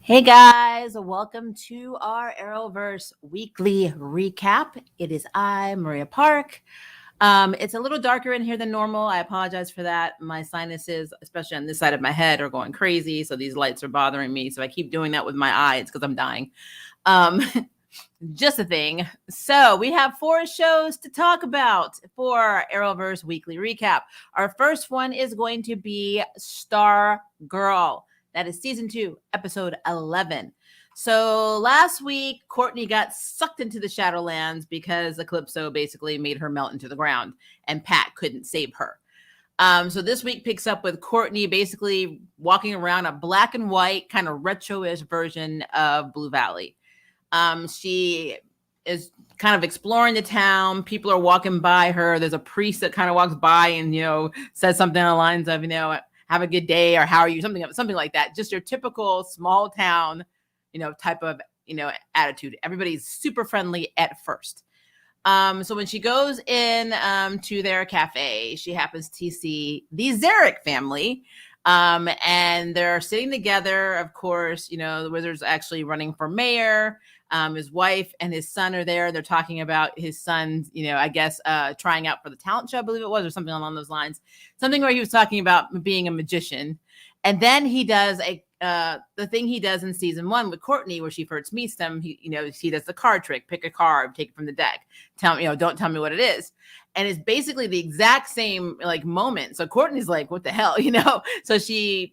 Hey guys, welcome to our Arrowverse Weekly Recap. It is I, Maria Park. It's a little darker in here than normal. I apologize for that. My sinuses, especially on this side of my head, are going crazy, so these lights are bothering me. So I keep doing that with my eyes because I'm dying. Just a thing. So we have 4 shows to talk about for Arrowverse Weekly Recap. Our first one is going to be Stargirl. That is season 2, episode 11. So last week, Courtney got sucked into the Shadowlands because Eclipso basically made her melt into the ground, and Pat couldn't save her. So this week picks up with Courtney basically walking around a black and white kind of retro-ish version of Blue Valley. She is kind of exploring the town. People are walking by her. There's a priest that kind of walks by and, says something on the lines of, have a good day, or how are you? Something like that. Just your typical small town, type of, attitude. Everybody's super friendly at first. So when she goes in to their cafe, she happens to see the Zarek family. And they're sitting together. Of course, the Wizard's actually running for mayor. His wife and his son are there. They're talking about his son's, I guess, trying out for the talent show, I believe it was, or something along those lines. Something where he was talking about being a magician. And then he does the thing he does in season 1 with Courtney, where she first meets him. He does the card trick: pick a card, take it from the deck. Don't tell me what it is. And it's basically the exact same moment. So Courtney's like, what the hell, So she,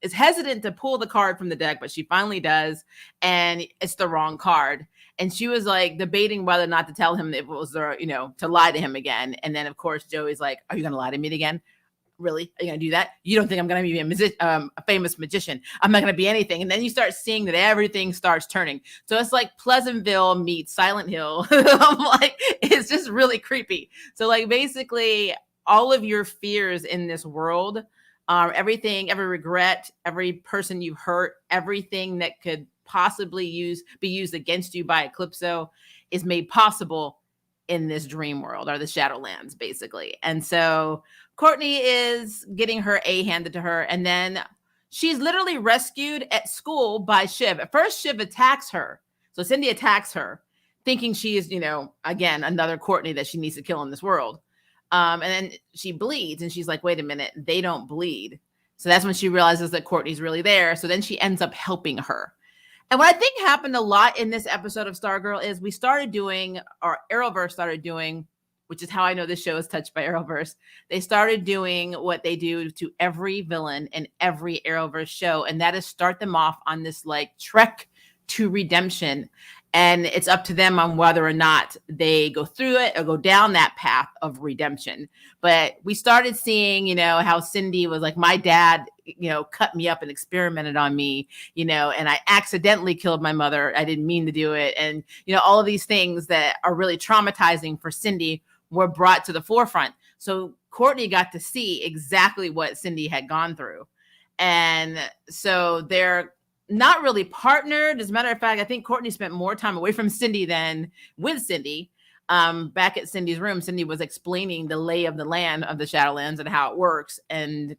is hesitant to pull the card from the deck, but she finally does, and it's the wrong card. And she was like debating whether or not to tell him if it was to lie to him again. And then of course Joey's like, are you going to lie to me again? Really? Are you going to do that? You don't think I'm going to be a famous magician? I'm not going to be anything. And then you start seeing that everything starts turning. So it's like Pleasantville meets Silent Hill. I'm like, it's just really creepy. So basically all of your fears in this world, everything, every regret, every person you've hurt, everything that could possibly be used against you by Eclipso is made possible in this dream world, or the Shadowlands, basically. And so Courtney is getting her A handed to her, and then she's literally rescued at school by Shiv. At first, Shiv attacks her. So Cindy attacks her, thinking she is, again, another Courtney that she needs to kill in this world. And then she bleeds, and she's like, wait a minute, they don't bleed. So that's when she realizes that Courtney's really there. So then she ends up helping her. And what I think happened a lot in this episode of Stargirl is we started doing, or Arrowverse started doing, which is how I know this show is touched by Arrowverse. They started doing what they do to every villain in every Arrowverse show, and that is start them off on this trek to redemption. And it's up to them on whether or not they go through it or go down that path of redemption. But we started seeing, how Cindy was like, my dad, cut me up and experimented on me, and I accidentally killed my mother. I didn't mean to do it. And, all of these things that are really traumatizing for Cindy were brought to the forefront. So Courtney got to see exactly what Cindy had gone through. And so they're not really partnered. As a matter of fact, I think Courtney spent more time away from Cindy than with Cindy. Back at Cindy's room, Cindy was explaining the lay of the land of the Shadowlands and how it works. And,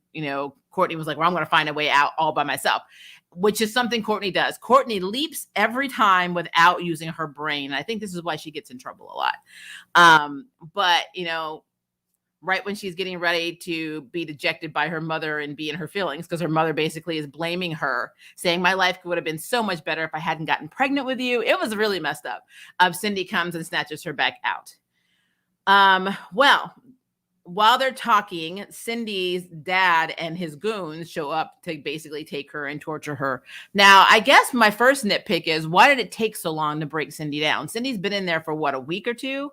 Courtney was like, well, I'm going to find a way out all by myself, which is something Courtney does. Courtney leaps every time without using her brain. I think this is why she gets in trouble a lot. But, right when she's getting ready to be dejected by her mother and be in her feelings, because her mother basically is blaming her, saying, my life would have been so much better if I hadn't gotten pregnant with you. It was really messed up. Cindy comes and snatches her back out. Well, while they're talking, Cindy's dad and his goons show up to basically take her and torture her. Now, I guess my first nitpick is, why did it take so long to break Cindy down? Cindy's been in there for a week or two?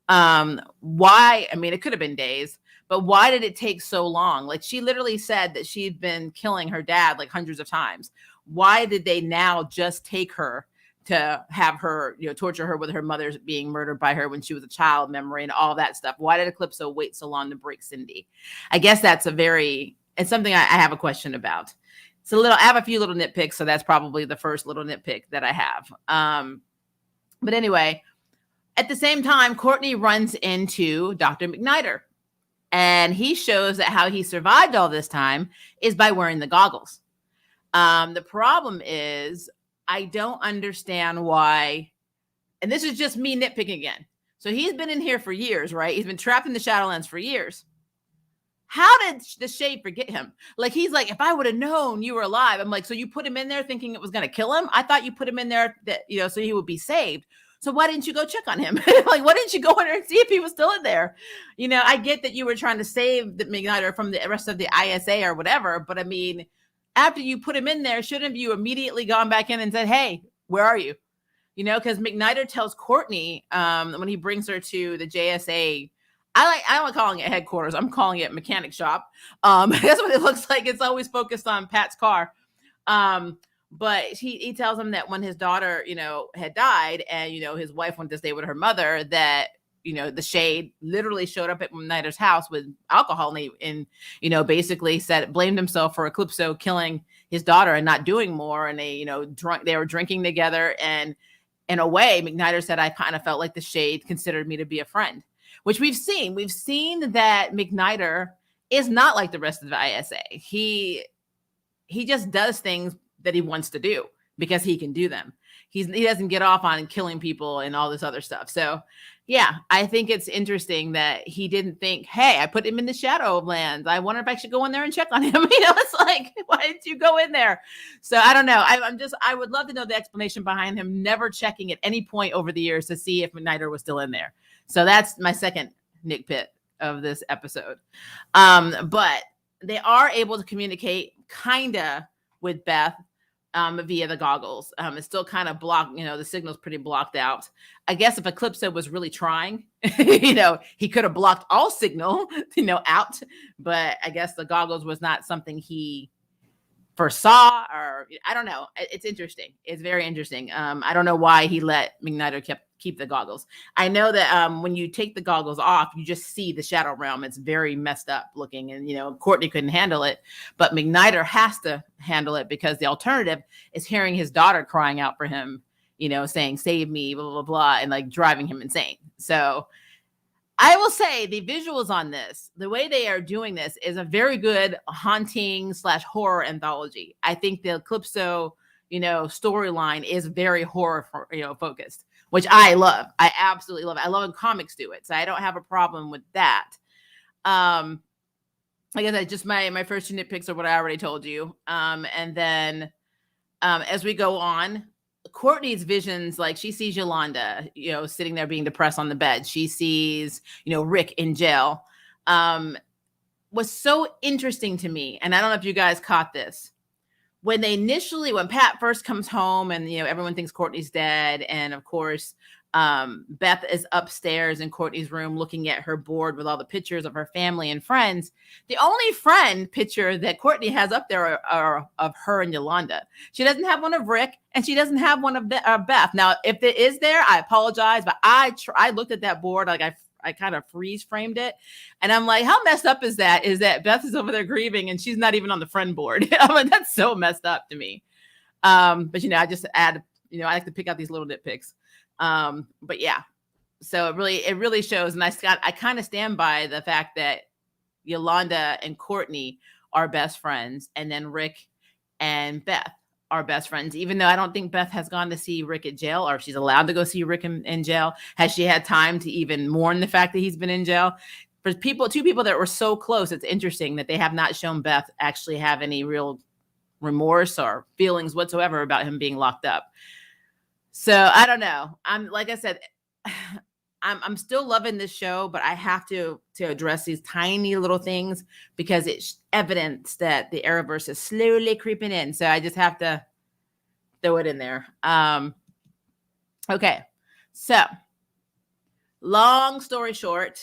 Why? I mean, it could have been days, but why did it take so long? She literally said that she'd been killing her dad hundreds of times. Why did they now just take her to have her, torture her with her mother being murdered by her when she was a child, memory and all that stuff? Why did Eclipso wait so long to break Cindy? I guess it's something I have a question about. I have a few little nitpicks, so that's probably the first little nitpick that I have. But anyway, at the same time, Courtney runs into Dr. McNider, and he shows that how he survived all this time is by wearing the goggles. The problem is I don't understand why, and this is just me nitpicking again. So he's been in here for years, right? He's been trapped in the Shadowlands for years. How did the Shade forget him? Like, he's like, if I would have known you were alive. I'm like, so you put him in there thinking it was going to kill him? I thought you put him in there that, so he would be saved. So why didn't you go check on him? Like, why didn't you go in there and see if he was still in there? I get that you were trying to save the McNider from the rest of the ISA or whatever, but I mean, after you put him in there, shouldn't you immediately gone back in and said, hey, where are you? Because McNider tells Courtney when he brings her to the JSA, I don't like calling it headquarters. I'm calling it mechanic shop. That's what it looks like. It's always focused on Pat's car. But he tells him that when his daughter, had died and, his wife went to stay with her mother, that, the Shade literally showed up at McNider's house with alcohol and basically blamed himself for Eclipso killing his daughter and not doing more. And they, they were drinking together. And in a way, McNider said, I kind of felt like the Shade considered me to be a friend. Which we've seen. We've seen that McNider is not like the rest of the ISA. He just does things that he wants to do because he can do them. He doesn't get off on killing people and all this other stuff. So, yeah, I think it's interesting that he didn't think, hey, I put him in the Shadowlands. I wonder if I should go in there and check on him. It's like, why didn't you go in there? So I don't know. I would love to know the explanation behind him never checking at any point over the years to see if McNider was still in there. So that's my second nitpick of this episode. But they are able to communicate kind of with Beth via the goggles. It's still kind of blocked, the signal's pretty blocked out. I guess if Eclipso was really trying, he could have blocked all signal, out. But I guess the goggles was not something he foresaw, or I don't know. It's interesting. It's very interesting. I don't know why he let McNider keep the goggles. I know that when you take the goggles off, you just see the shadow realm. It's very messed up looking, and Courtney couldn't handle it, but McNider has to handle it because the alternative is hearing his daughter crying out for him, saying "save me," blah blah blah, and like driving him insane. So I will say the visuals on this, the way they are doing this, is a very good haunting / horror anthology. I think the Eclipso, storyline is very horror, focused, which I love. I absolutely love it. I love when comics do it, so I don't have a problem with that. Like I said, just my first two nitpicks are what I already told you. And then as we go on, Courtney's visions, like she sees Yolanda, sitting there being depressed on the bed. She sees, Rick in jail. Was so interesting to me. And I don't know if you guys caught this. When Pat first comes home and, everyone thinks Courtney's dead. And of course, Beth is upstairs in Courtney's room looking at her board with all the pictures of her family and friends. The only friend picture that Courtney has up there are of her and Yolanda. She doesn't have one of Rick, and she doesn't have one of Beth. Now, if it is there, I apologize, but I looked at that board, like I kind of freeze framed it, and I'm like, how messed up is that? Is that Beth is over there grieving and she's not even on the friend board? I'm like, that's so messed up to me. But I just add, I like to pick out these little nitpicks. But yeah, so it really shows. And I kind of stand by the fact that Yolanda and Courtney are best friends. And then Rick and Beth are best friends, even though I don't think Beth has gone to see Rick at jail, or if she's allowed to go see Rick in jail. Has she had time to even mourn the fact that he's been in jail? For two people that were so close, it's interesting that they have not shown Beth actually have any real remorse or feelings whatsoever about him being locked up. So I don't know. Like I said, I'm still loving this show, but I have to address these tiny little things because it's evidence that the Arrowverse is slowly creeping in. So I just have to throw it in there. Okay. So long story short,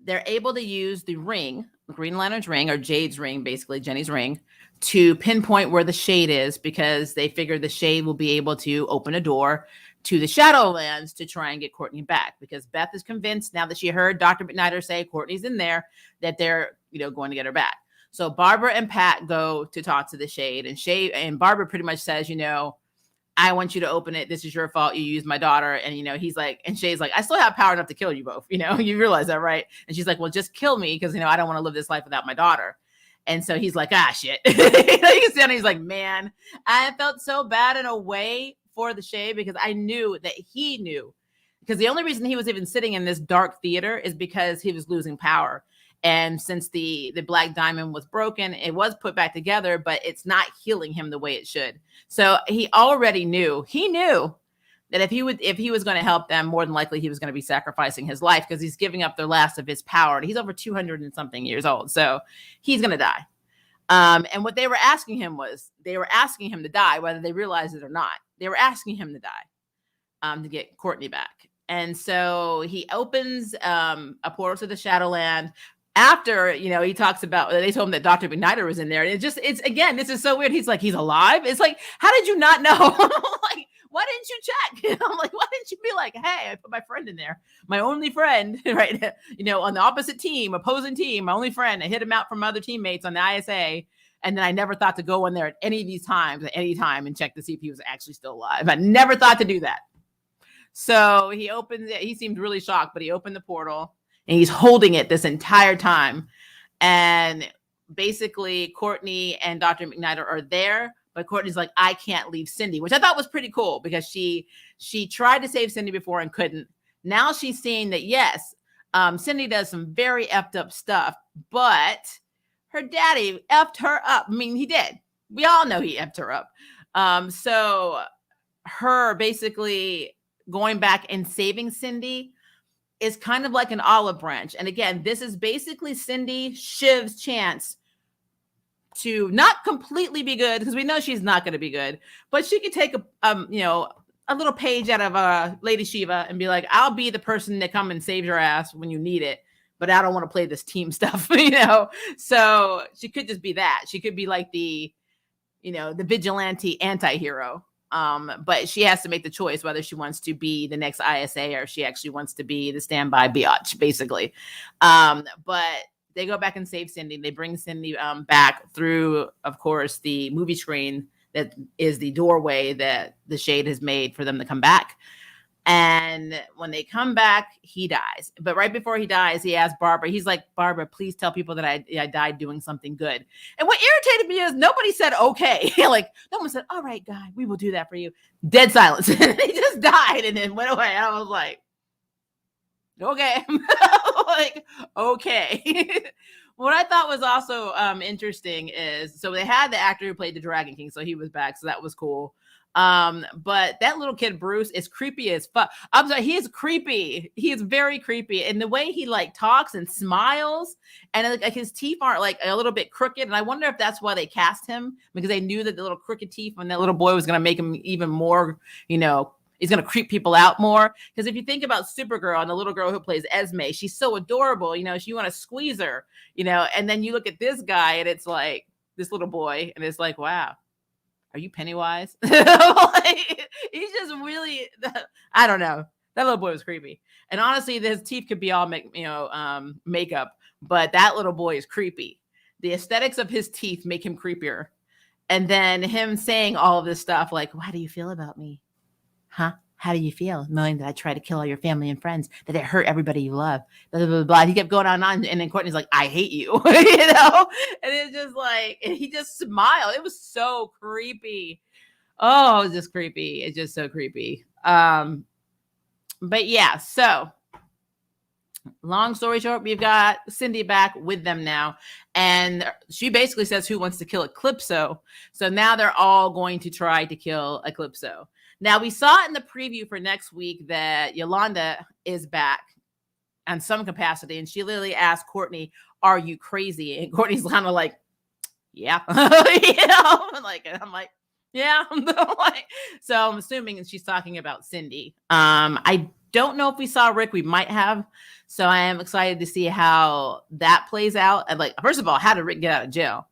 they're able to use the ring, Green Lantern's ring, or Jade's ring, basically Jenny's ring, to pinpoint where the Shade is, because they figure the Shade will be able to open a door to the Shadowlands to try and get Courtney back, because Beth is convinced, now that she heard Dr. McNider say Courtney's in there, that they're going to get her back. So Barbara and Pat go to talk to the Shade, and Barbara pretty much says, I want you to open it. This is your fault. You used my daughter. And, he's like, and Shade's like, I still have power enough to kill you both. You realize that, right? And she's like, well, just kill me, because, I don't want to live this life without my daughter. And so he's like, shit. He's like, man, I felt so bad in a way for the Shade because I knew that he knew. Because the only reason he was even sitting in this dark theater is because he was losing power. And since the Black Diamond was broken, it was put back together, but it's not healing him the way it should. So he already knew. He knew that if he was going to help them, more than likely he was going to be sacrificing his life because he's giving up the last of his power. And he's over 200 and something years old. So he's going to die. And what they were asking him to die, whether they realized it or not. They were asking him to die to get Courtney back. And so he opens a portal to the Shadowland. After, he talks about, they told him that Dr. McNider was in there. And it's again, this is so weird. He's like, he's alive. It's like, how did you not know? Like, why didn't you check? I'm like, why didn't you be like, hey, I put my friend in there, my only friend, right? On the opposite team, opposing team, my only friend. I hit him out from other teammates on the ISA. And then I never thought to go in there at any of these times, at any time, and check to see if he was actually still alive. I never thought to do that. So he opens it. He seemed really shocked, but he opened the portal. And he's holding it this entire time. And basically, Courtney and Dr. McNider are there. But Courtney's like, I can't leave Cindy, which I thought was pretty cool because she tried to save Cindy before and couldn't. Now she's seeing that, yes, Cindy does some very effed up stuff, but her daddy effed her up. I mean, he did. We all know he effed her up. So her basically going back and saving Cindy is kind of like an olive branch. And again, this is basically Cindy Shiv's chance to not completely be good, because we know she's not going to be good, but she could take a little page out of Lady Shiva and be like, I'll be the person that come and saves your ass when you need it, but I don't want to play this team stuff, So she could just be that. She could be like the vigilante anti-hero. But she has to make the choice whether she wants to be the next ISA or she actually wants to be the standby biatch, basically. But they go back and save Cindy. They bring Cindy back through, of course, the movie screen that is the doorway that the Shade has made for them to come back. And when they come back, he dies. But right before he dies, he asks Barbara, he's like, Barbara, please tell people that I died doing something good. And what irritated me is nobody said, okay. Like, no one said, all right, guy, we will do that for you. Dead silence. He just died and then went away. And I was like, okay. Like, okay. What I thought was also interesting is, so they had the actor who played the Dragon King, so he was back. So that was cool. But that little kid, Bruce, is creepy as fuck. I'm sorry, he is creepy. He is very creepy. And the way he like talks and smiles, and like his teeth aren't like a little bit crooked. And I wonder if that's why they cast him, because they knew that the little crooked teeth on that little boy was going to make him even more, he's going to creep people out more. Because if you think about Supergirl and the little girl who plays Esme, she's so adorable. You want to squeeze her, and then you look at this guy and it's like this little boy and it's like, wow. Are you Pennywise? Like, he's just really, I don't know. That little boy was creepy. And honestly, his teeth could be all makeup, but that little boy is creepy. The aesthetics of his teeth make him creepier. And then him saying all of this stuff like, how do you feel about me? Huh? How do you feel knowing that I try to kill all your family and friends, that it hurt everybody you love, blah, blah, blah, blah. He kept going on. And then Courtney's like, I hate you, And it's just like, and he just smiled. It was so creepy. Oh, it was just creepy. It's just so creepy. But yeah, so long story short, we've got Cindy back with them now. And she basically says, who wants to kill Eclipso? So now they're all going to try to kill Eclipso. Now, we saw in the preview for next week that Yolanda is back in some capacity. And she literally asked Courtney, are you crazy? And Courtney's kind of like, yeah. I'm like, yeah. So I'm assuming she's talking about Cindy. I don't know if we saw Rick. We might have. So I am excited to see how that plays out. And like, first of all, how did Rick get out of jail?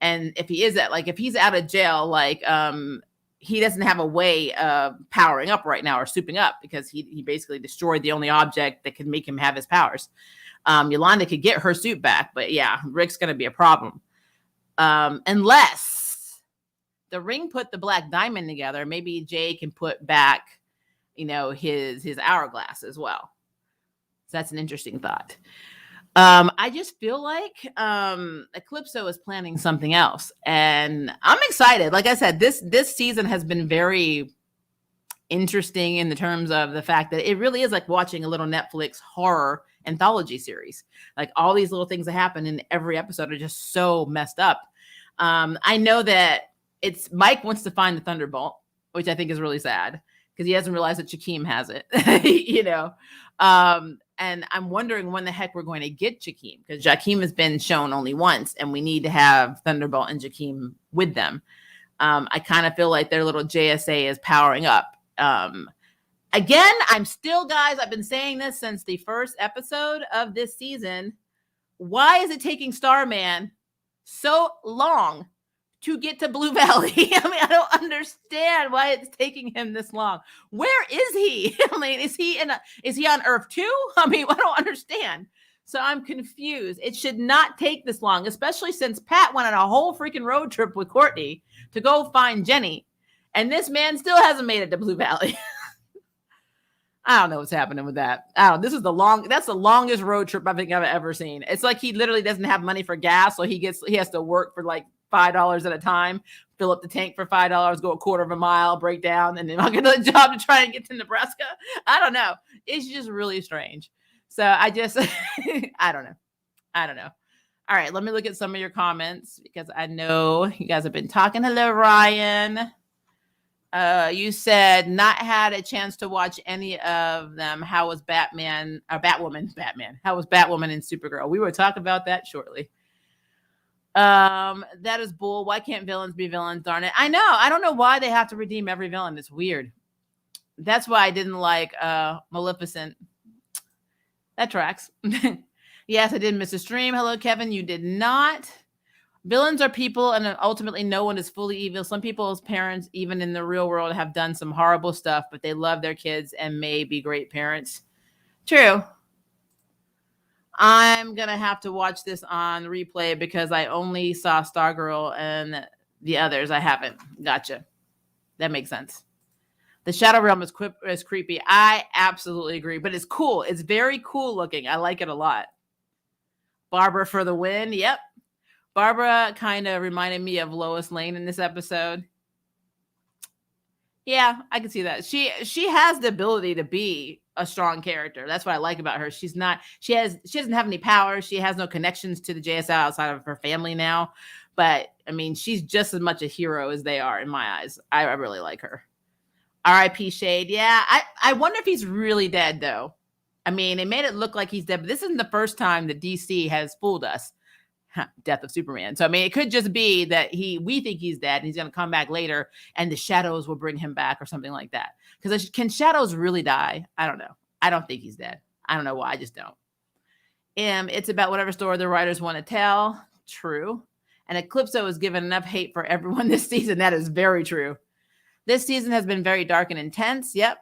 And if he is if he's out of jail, he doesn't have a way of powering up right now or souping up, because he basically destroyed the only object that could make him have his powers. Yolanda could get her suit back, but yeah, Rick's going to be a problem. Unless the Ring put the Black Diamond together, maybe Jay can put back, his hourglass as well. So that's an interesting thought. I just feel like Eclipso is planning something else, and I'm excited. Like I said, this season has been very interesting in the terms of the fact that it really is like watching a little Netflix horror anthology series. Like all these little things that happen in every episode are just so messed up. I know that it's Mike wants to find the Thunderbolt, which I think is really sad because he hasn't realized that Jakeem has it, you know. And I'm wondering when the heck we're going to get Jakeem, because Jakeem has been shown only once, and we need to have Thunderbolt and Jakeem with them. I kind of feel like their little JSA is powering up. Again, I'm still, guys, I've been saying this since the first episode of this season. Why is it taking Starman so long to get to Blue Valley? I mean, I don't understand why it's taking him this long. Where is he? I mean, is he on Earth 2? I mean, I don't understand. So I'm confused. It should not take this long, especially since Pat went on a whole freaking road trip with Courtney to go find Jenny. And this man still hasn't made it to Blue Valley. I don't know what's happening with that. That's the longest road trip I think I've ever seen. It's like he literally doesn't have money for gas, so he has to work for like $5 at a time, fill up the tank for $5, go a quarter of a mile, break down, and then I'll get another job to try and get to Nebraska. I don't know. It's just really strange. So I just, I don't know. All right, let me look at some of your comments because I know you guys have been talking. Hello, Ryan. You said not had a chance to watch any of them. How was Batwoman? How was Batwoman and Supergirl? We will talk about that shortly. That is bull. Why can't villains be villains? Darn it. I know. I don't know why they have to redeem every villain. It's weird. That's why I didn't like Maleficent. That tracks. Yes, I did miss a stream. Hello, Kevin. You did not. Villains are people, and ultimately no one is fully evil. Some people's parents, even in the real world, have done some horrible stuff, but they love their kids and may be great parents. True. I'm going to have to watch this on replay because I only saw Stargirl and the others. I haven't. Gotcha. That makes sense. The Shadow Realm is creepy. I absolutely agree, but it's cool. It's very cool looking. I like it a lot. Barbara for the win. Yep. Barbara kind of reminded me of Lois Lane in this episode. Yeah, I can see that. She has the ability to be a strong character. That's what I like about her. She doesn't have any powers. She has no connections to the JSL outside of her family now. But I mean, she's just as much a hero as they are in my eyes. I really like her. R.I.P. Shade. Yeah, I wonder if he's really dead though. I mean, it made it look like he's dead, but this isn't the first time that DC has fooled us. Death of Superman. So I mean, it could just be that we think he's dead and he's going to come back later and the shadows will bring him back or something like that. Because can shadows really die? I don't know. I don't think he's dead. I don't know why. I just don't. It's about whatever story the writers want to tell. True. And Eclipso has given enough hate for everyone this season. That is very true. This season has been very dark and intense. Yep.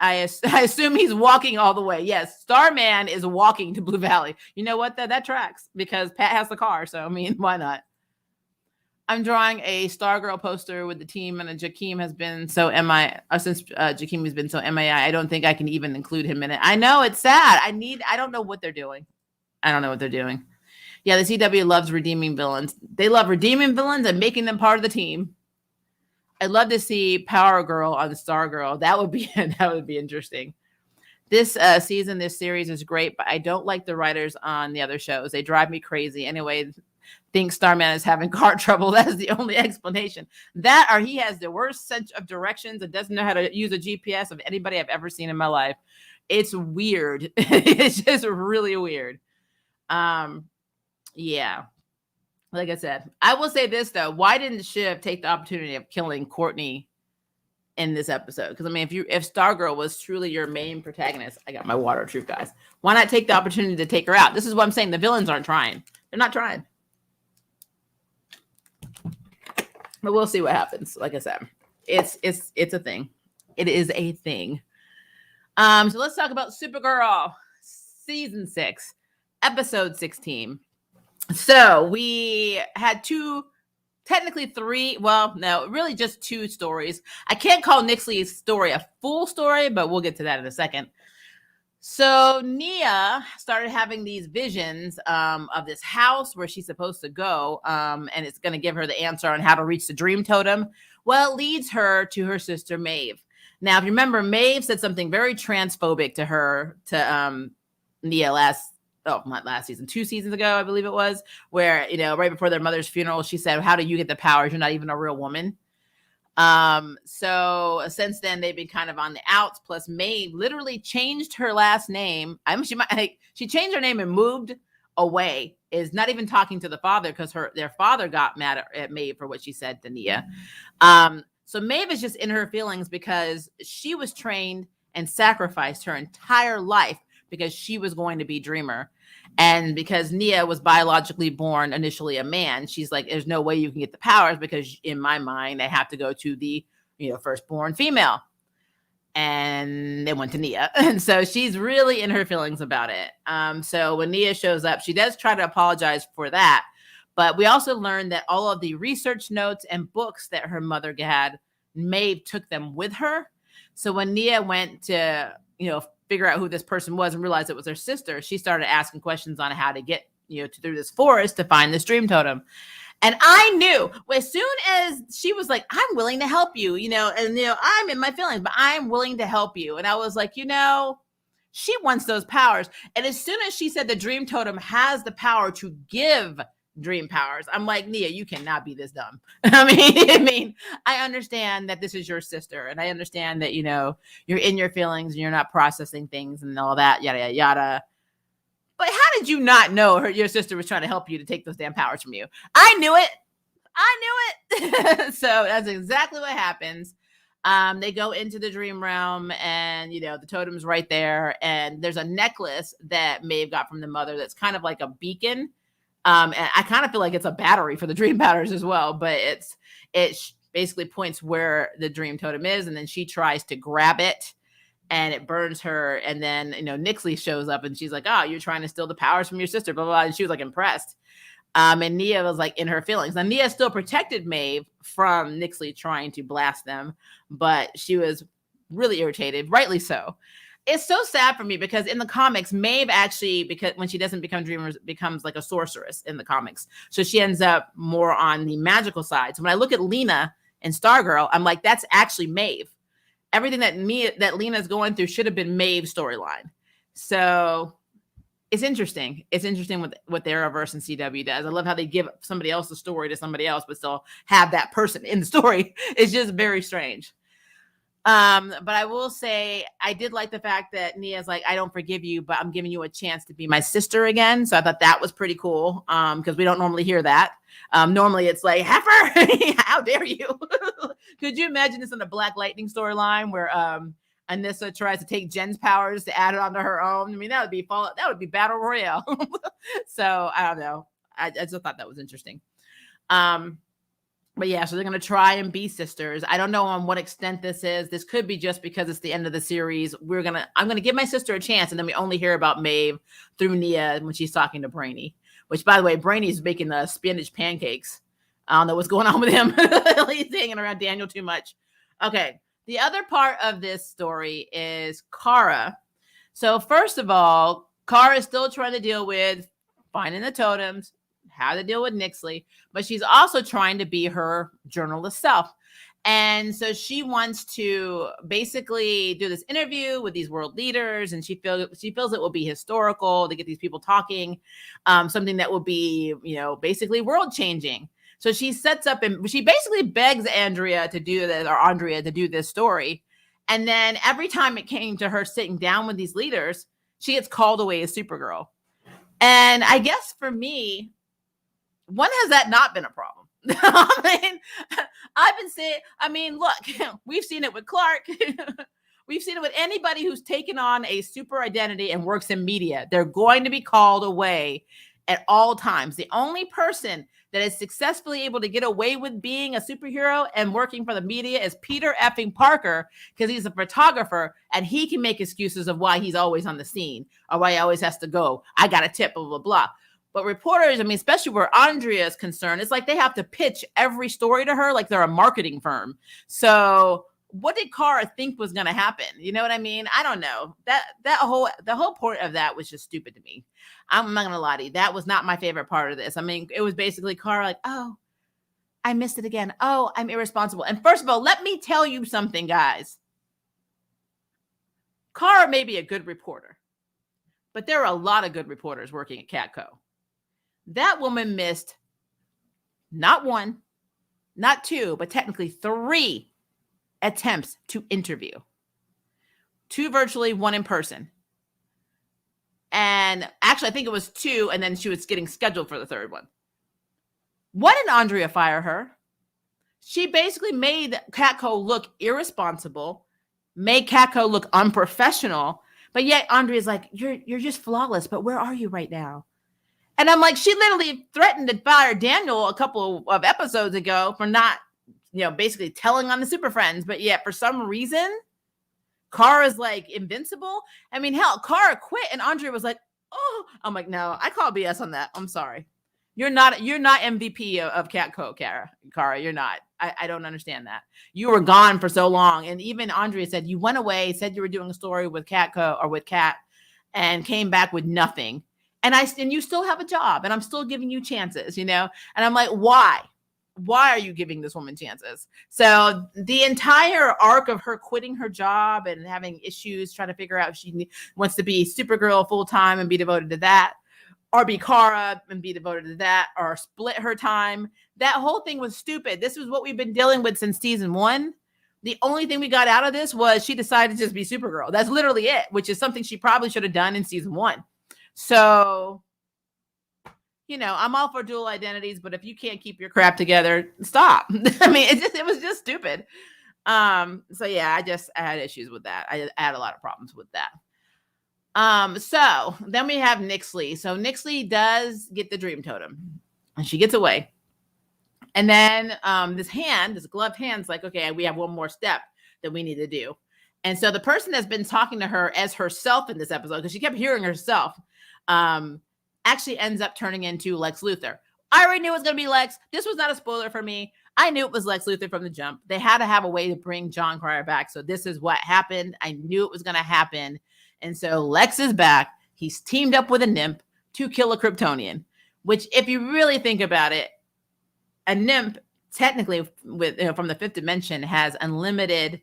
I assume he's walking all the way. Yes, Starman is walking to Blue Valley. You know what? That tracks because Pat has the car. So, I mean, why not? I'm drawing a Stargirl poster with the team, and Jakeem has been so since Jakeem has been so MIA. I don't think I can even include him in it. I know it's sad. I don't know what they're doing. Yeah, the CW loves redeeming villains. They love redeeming villains and making them part of the team. I'd love to see Power Girl on Stargirl. That would be interesting. This season, this series is great, but I don't like the writers on the other shows. They drive me crazy. Anyway, think Starman is having car trouble. That is the only explanation. That or he has the worst sense of directions and doesn't know how to use a GPS of anybody I've ever seen in my life. It's weird. It's just really weird. Yeah. Like I said, I will say this though. Why didn't Shiv take the opportunity of killing Courtney in this episode? Because I mean, if Stargirl was truly your main protagonist, I got my water truth, guys. Why not take the opportunity to take her out? This is what I'm saying. The villains aren't trying. They're not trying. But we'll see what happens. Like I said, it's a thing. It is a thing. So let's talk about Supergirl, season 6, episode 16. So we had technically 3, well, no, really just 2 stories. I can't call Nixley's story a full story, but we'll get to that in a second. So Nia started having these visions of this house where she's supposed to go, and it's going to give her the answer on how to reach the dream totem. Well, it leads her to her sister Maeve. Now, if you remember, Maeve said something very transphobic to her, to Nia not last season, 2 seasons ago, I believe it was, where, right before their mother's funeral, she said, "How do you get the powers? You're not even a real woman." So since then they've been kind of on the outs. Plus, Maeve literally changed her last name. She changed her name and moved away. Is not even talking to the father because their father got mad at Maeve for what she said to Nia. So Maeve is just in her feelings because she was trained and sacrificed her entire life because she was going to be Dreamer. And because Nia was biologically born initially a man, she's like, there's no way you can get the powers because in my mind, they have to go to the, firstborn female. And they went to Nia. And so she's really in her feelings about it. So when Nia shows up, she does try to apologize for that. But we also learned that all of the research notes and books that her mother had, Maeve took them with her. So when Nia went to, figure out who this person was and realized it was her sister, she started asking questions on how to get, through this forest to find this dream totem. And I knew as soon as she was like, "I'm willing to help you, I'm in my feelings, but I'm willing to help you." And I was like, she wants those powers. And as soon as she said the dream totem has the power to give dream powers, I'm like, Nia, you cannot be this dumb. I mean, I understand that this is your sister, and I understand that you're in your feelings and you're not processing things and all that, yada yada yada. But how did you not know your sister was trying to help you to take those damn powers from you? I knew it. So that's exactly what happens. They go into the dream realm, and the totem's right there, and there's a necklace that Maeve got from the mother that's kind of like a beacon. And I kind of feel like it's a battery for the dream powers as well, but it basically points where the dream totem is, and then she tries to grab it, and it burns her. And then Nixley shows up, and she's like, "Oh, you're trying to steal the powers from your sister," blah blah blah. And she was like impressed. And Nia was like in her feelings. Now Nia still protected Maeve from Nixley trying to blast them, but she was really irritated, rightly so. It's so sad for me because in the comics, Maeve actually, because when she doesn't become Dreamer, becomes like a sorceress in the comics. So she ends up more on the magical side. So when I look at Lena and Stargirl, I'm like, that's actually Maeve. Everything that Lena's going through should have been Maeve's storyline. So it's interesting. It's interesting what the Arrowverse and CW does. I love how they give somebody else a story to somebody else, but still have that person in the story. It's just very strange. But I will say I did like the fact that Nia's like, "I don't forgive you, but I'm giving you a chance to be my sister again." So I thought that was pretty cool. Because we don't normally hear that. Normally it's like, "Heifer, how dare you?" Could you imagine this in a Black Lightning storyline where Anissa tries to take Jen's powers to add it onto her own? I mean, that would be Battle Royale. So I don't know. I just thought that was interesting. But yeah, so they're going to try and be sisters. I don't know on what extent this is. This could be just because it's the end of the series. I'm going to give my sister a chance. And then we only hear about Maeve through Nia when she's talking to Brainy, which, by the way, Brainy's making the spinach pancakes. I don't know what's going on with him. He's hanging around Daniel too much. Okay. The other part of this story is Kara. So first of all, Kara is still trying to deal with finding the totems, how to deal with Nixley, but she's also trying to be her journalist self. And so she wants to basically do this interview with these world leaders, and she feels it will be historical to get these people talking, something that will be, basically world changing. So she sets up and she basically begs Andrea to do this story. And then every time it came to her sitting down with these leaders, she gets called away as Supergirl. And I guess for me, when has that not been a problem? Look, we've seen it with Clark. We've seen it with anybody who's taken on a super identity and works in media. They're going to be called away at all times. The only person that is successfully able to get away with being a superhero and working for the media is Peter effing Parker, because he's a photographer and he can make excuses of why he's always on the scene or why he always has to go. I got a tip, blah, blah, blah. But reporters, especially where Andrea is concerned, it's like they have to pitch every story to her like they're a marketing firm. So what did Kara think was going to happen? You know what I mean? I don't know. The whole point of that was just stupid to me. I'm not going to lie to you. That was not my favorite part of this. I mean, it was basically Kara like, oh, I missed it again. Oh, I'm irresponsible. And first of all, let me tell you something, guys. Kara may be a good reporter, but there are a lot of good reporters working at Catco. That woman missed not one, not two, but technically 3 attempts to interview. 2 virtually, 1 in person. And actually, I think it was 2, and then she was getting scheduled for the 3rd one. Why didn't Andrea fire her? She basically made Catco look irresponsible, made Catco look unprofessional, but yet Andrea's like, you're just flawless, but where are you right now? And I'm like, she literally threatened to fire Daniel a couple of episodes ago for not, basically telling on the Super Friends, but yet for some reason, Kara's like invincible. I mean, hell, Kara quit and Andrea was like, oh, I'm like, no, I call BS on that. I'm sorry. You're not MVP of Catco, Kara. You're not. I don't understand that. You were gone for so long. And even Andrea said you went away, said you were doing a story with Catco or with Cat and came back with nothing. And you still have a job and I'm still giving you chances, And I'm like, why? Why are you giving this woman chances? So the entire arc of her quitting her job and having issues, trying to figure out if she wants to be Supergirl full time and be devoted to that, or be Kara and be devoted to that, or split her time. That whole thing was stupid. This is what we've been dealing with since season 1. The only thing we got out of this was she decided to just be Supergirl. That's literally it, which is something she probably should have done in season 1. So, I'm all for dual identities, but if you can't keep your crap together, stop. I mean, it was just stupid. So yeah, I had issues with that. I had a lot of problems with that. So then we have Nixley. So Nixley does get the dream totem and she gets away. And then this gloved hand's like, okay, we have one more step that we need to do. And so the person that's been talking to her as herself in this episode, because she kept hearing herself, actually ends up turning into Lex Luthor. I already knew it was going to be Lex. This was not a spoiler for me. I knew it was Lex Luthor from the jump. They had to have a way to bring John Cryer back. So this is what happened. I knew it was going to happen. And so Lex is back. He's teamed up with a nymph to kill a Kryptonian, which if you really think about it, a nymph technically from the 5th dimension has unlimited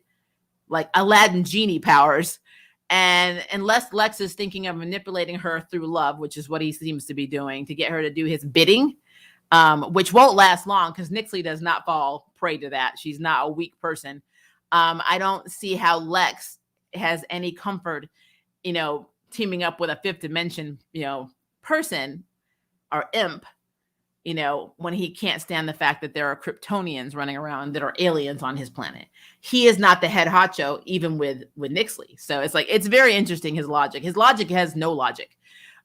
like Aladdin genie powers. And unless Lex is thinking of manipulating her through love, which is what he seems to be doing to get her to do his bidding, which won't last long because Nixley does not fall prey to that. She's not a weak person. I don't see how Lex has any comfort, teaming up with a 5th dimension, person or imp, when he can't stand the fact that there are Kryptonians running around that are aliens on his planet. He is not the head honcho, even with Nixley. So it's like, it's very interesting, his logic. His logic has no logic.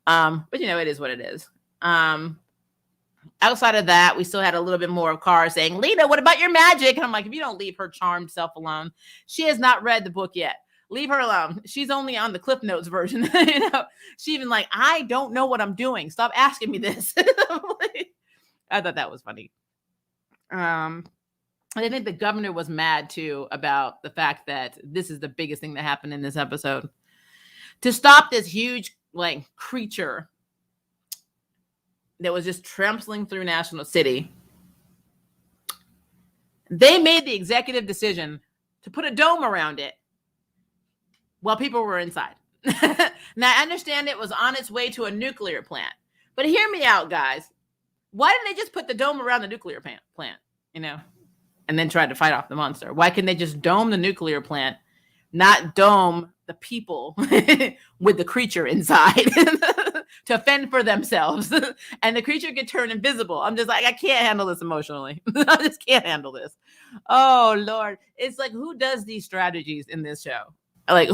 But it is what it is. Outside of that, we still had a little bit more of Kara saying, Lena, what about your magic? And I'm like, if you don't leave her charmed self alone, she has not read the book yet. Leave her alone. She's only on the Cliff Notes version. She even like, I don't know what I'm doing. Stop asking me this. I thought that was funny. I think the governor was mad too about the fact that this is the biggest thing that happened in this episode. To stop this huge like creature that was just trampling through National City, they made the executive decision to put a dome around it while people were inside. Now, I understand it was on its way to a nuclear plant, but hear me out, guys. Why didn't they just put the dome around the nuclear plant, and then try to fight off the monster? Why couldn't they just dome the nuclear plant, not dome the people with the creature inside to fend for themselves? And the creature could turn invisible. I'm just like, I can't handle this emotionally. I just can't handle this. Oh, Lord. It's like, who does these strategies in this show? Like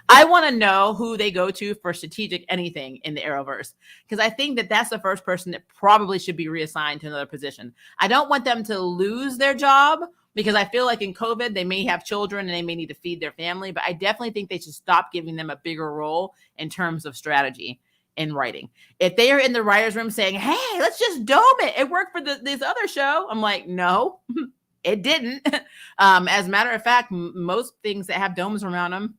I want to know who they go to for strategic anything in the Arrowverse, because I think that that's the first person that probably should be reassigned to another position. I don't want them to lose their job because I feel like in COVID, they may have children and they may need to feed their family, but I definitely think they should stop giving them a bigger role in terms of strategy in writing. If they are in the writer's room saying, hey, let's just dome it. It worked for this other show. I'm like, no, It didn't. As a matter of fact, most things that have domes around them,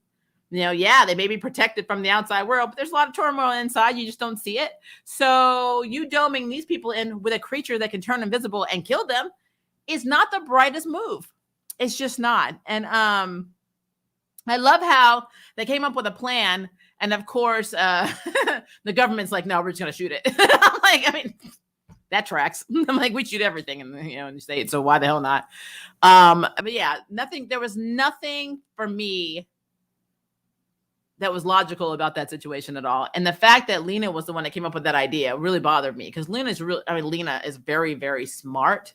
yeah, they may be protected from the outside world, but there's a lot of turmoil inside. You just don't see it. So you doming these people in with a creature that can turn invisible and kill them is not the brightest move. It's just not. And I love how they came up with a plan. And of course, the government's like, no, we're just going to shoot it. I'm like, I mean, that tracks. I'm like, we shoot everything in the state. So why the hell not? But yeah, there was nothing for me that was logical about that situation at all. And the fact that Lena was the one that came up with that idea really bothered me, because Lena is very, very smart.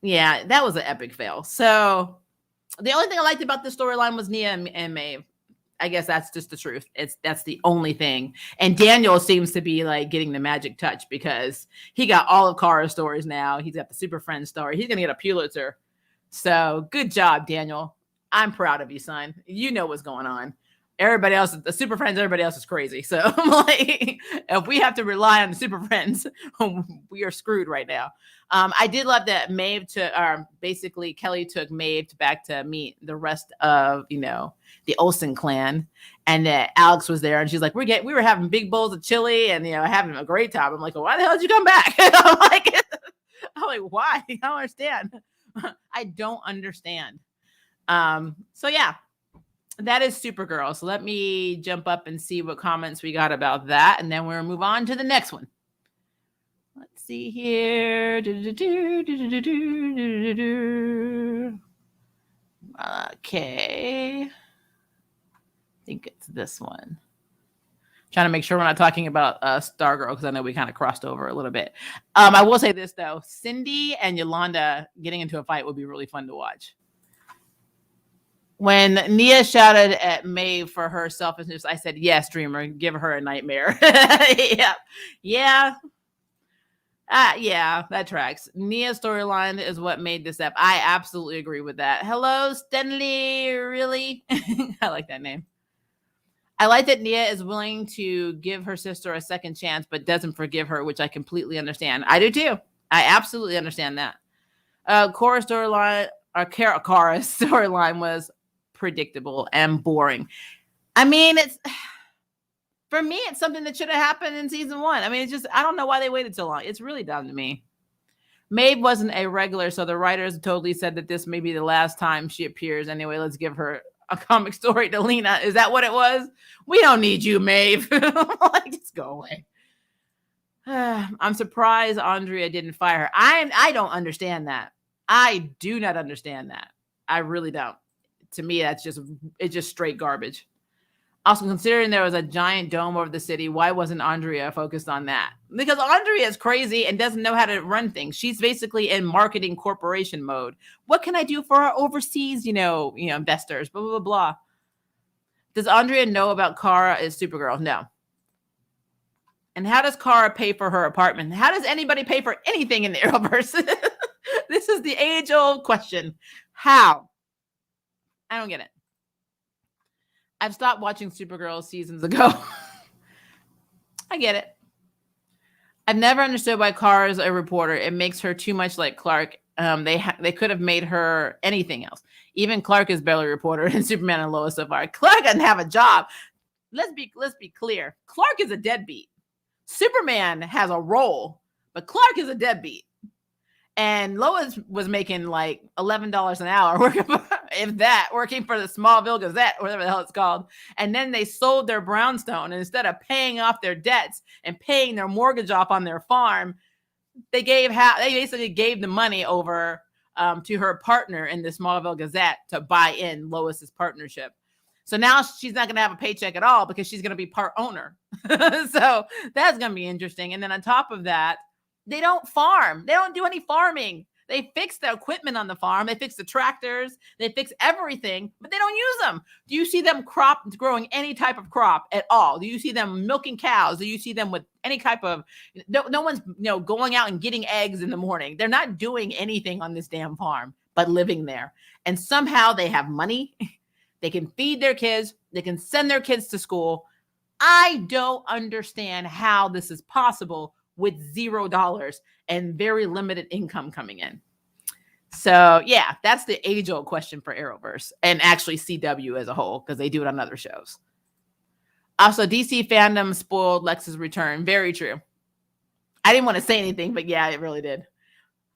Yeah, that was an epic fail. So the only thing I liked about the storyline was Nia and Maeve. I guess that's just the truth. That's the only thing. And Daniel seems to be like getting the magic touch, because he got all of Kara's stories now. He's got the Super Friends story. He's going to get a Pulitzer. So good job, Daniel. I'm proud of you, son. You know what's going on. Everybody else, the Super Friends, everybody else is crazy. So I'm like, if we have to rely on the Super Friends, we are screwed right now. I did love that basically Kelly took Maeve back to meet the rest of, the Olsen clan, and that Alex was there, and she's like, we were having big bowls of chili and, having a great time. I'm like, well, why the hell did you come back? I'm like, why? I don't understand. I don't understand. So yeah. That is Supergirl. So let me jump up and see what comments we got about that, and then we'll move on to the next one. Let's see here. Okay. I think it's this one. Trying to make sure we're not talking about Stargirl, because I know we kind of crossed over a little bit. I will say this, though. Cindy and Yolanda getting into a fight would be really fun to watch. When Nia shouted at Maeve for her selfishness, I said, yes, Dreamer, give her a nightmare. Yeah. Yeah, that tracks. Nia's storyline is what made this up. I absolutely agree with that. Hello, Stanley, really? I like that name. I like that Nia is willing to give her sister a second chance, but doesn't forgive her, which I completely understand. I do too. I absolutely understand that. Kara's storyline was predictable and boring. I mean, for me, it's something that should have happened in season 1. I mean, it's just, I don't know why they waited so long. It's really dumb to me. Maeve wasn't a regular, so the writers totally said that this may be the last time she appears. Anyway, let's give her a comic story to Lena. Is that what it was? We don't need you, Maeve. Just go away. I'm surprised Andrea didn't fire her. I don't understand that. I do not understand that. I really don't. To me, it's just straight garbage. Also, considering there was a giant dome over the city, why wasn't Andrea focused on that? Because Andrea is crazy and doesn't know how to run things. She's basically in marketing corporation mode. What can I do for our overseas, investors? Blah, blah, blah, blah. Does Andrea know about Kara as Supergirl? No. And how does Kara pay for her apartment? How does anybody pay for anything in the Arrowverse? This is the age-old question. How? I don't get it. I've stopped watching Supergirl seasons ago. I get it. I've never understood why Kara is a reporter. It makes her too much like Clark. They could have made her anything else. Even Clark is barely a reporter in Superman and Lois so far. Clark doesn't have a job. Let's be clear. Clark is a deadbeat. Superman has a role, but Clark is a deadbeat. And Lois was making like $11 an hour working for the Smallville Gazette, whatever the hell it's called. And then they sold their brownstone, and instead of paying off their debts and paying their mortgage off on their farm, they basically gave the money over to her partner in the Smallville Gazette to buy in Lois's partnership. So now she's not going to have a paycheck at all, because she's going to be part owner. So that's going to be interesting. And then on top of that, they don't farm. They don't do any farming. They fix the equipment on the farm. They fix the tractors. They fix everything, but they don't use them. Do you see them growing any type of crop at all? Do you see them milking cows? Do you see them with any type of, no one's, going out and getting eggs in the morning. They're not doing anything on this damn farm, but living there. And somehow they have money. They can feed their kids. They can send their kids to school. I don't understand how this is possible with $0 and very limited income coming in. So yeah, that's the age-old question for Arrowverse and actually CW as a whole, because they do it on other shows. Also, DC fandom spoiled Lex's return. Very true. I didn't want to say anything, but yeah, it really did.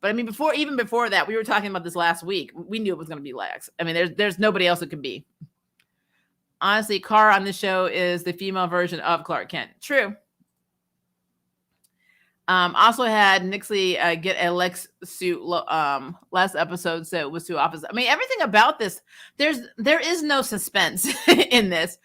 But I mean, even before that, we were talking about this last week. We knew it was going to be Lex. I mean, there's nobody else it could be. Honestly, Kara on the show is the female version of Clark Kent. True. Also had Nixley get a Lex suit last episode, so it was too opposite. I mean, everything about this, there is no suspense in this.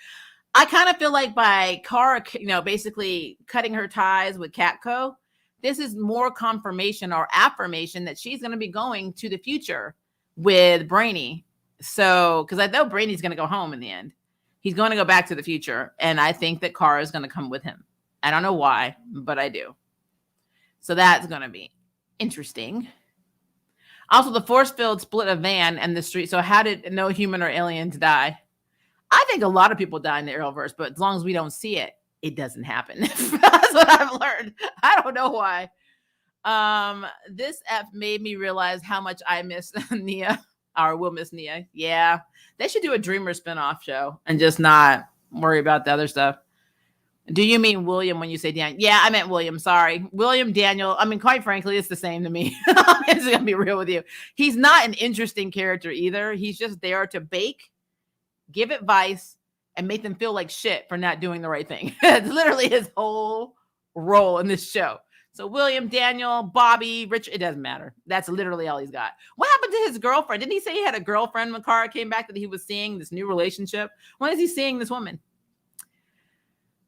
I kind of feel like by Kara, basically cutting her ties with Catco, this is more confirmation or affirmation that she's going to be going to the future with Brainy. So, because I know Brainy's going to go home in the end. He's going to go back to the future, and I think that Kara is going to come with him. I don't know why, but I do. So that's going to be interesting. Also, the force field split a van and the street. So how did no human or aliens die? I think a lot of people die in the Arrowverse, but as long as we don't see it, it doesn't happen. That's what I've learned. I don't know why. This F made me realize how much I miss Nia, or will miss Nia. Yeah, they should do a Dreamer spinoff show and just not worry about the other stuff. Do you mean William when you say Daniel? Yeah, I meant William. Sorry. William, Daniel. I mean, quite frankly, it's the same to me. I'm just going to be real with you. He's not an interesting character either. He's just there to bake, give advice, and make them feel like shit for not doing the right thing. It's literally his whole role in this show. So William, Daniel, Bobby, Rich, it doesn't matter. That's literally all he's got. What happened to his girlfriend? Didn't he say he had a girlfriend when Kara came back that he was seeing this new relationship? When is he seeing this woman?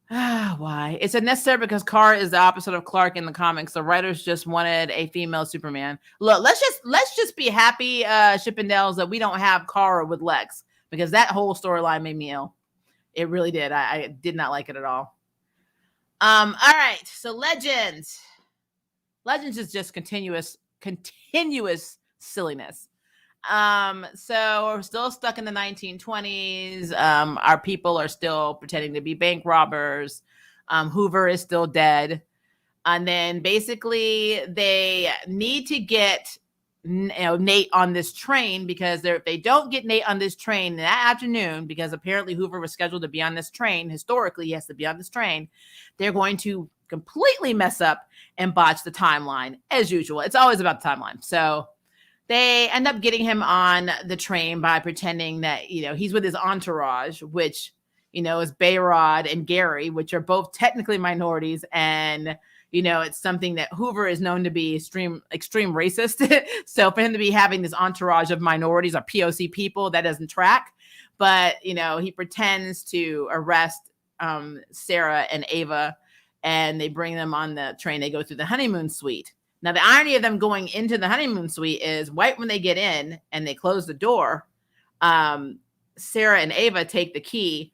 Why? It's unnecessary because Kara is the opposite of Clark in the comics. The writers just wanted a female Superman. Look, let's just be happy, Chippendales, that we don't have Kara with Lex, because that whole storyline made me ill. It really did. I did not like it at all. All right. So Legends is just continuous silliness. So we're still stuck in the 1920s. Our people are still pretending to be bank robbers. Hoover is still dead. And then basically they need to get Nate on this train, because if they don't get Nate on this train that afternoon, because apparently Hoover was scheduled to be on this train. Historically, he has to be on this train. They're going to completely mess up and botch the timeline as usual. It's always about the timeline. So they end up getting him on the train by pretending that, he's with his entourage, which, is Bayrod and Gary, which are both technically minorities. And, it's something that Hoover is known to be extreme racist. So for him to be having this entourage of minorities or POC people, that doesn't track. But, he pretends to arrest Sarah and Ava, and they bring them on the train. They go through the honeymoon suite. Now, the irony of them going into the honeymoon suite is right when they get in and they close the door, Sarah and Ava take the key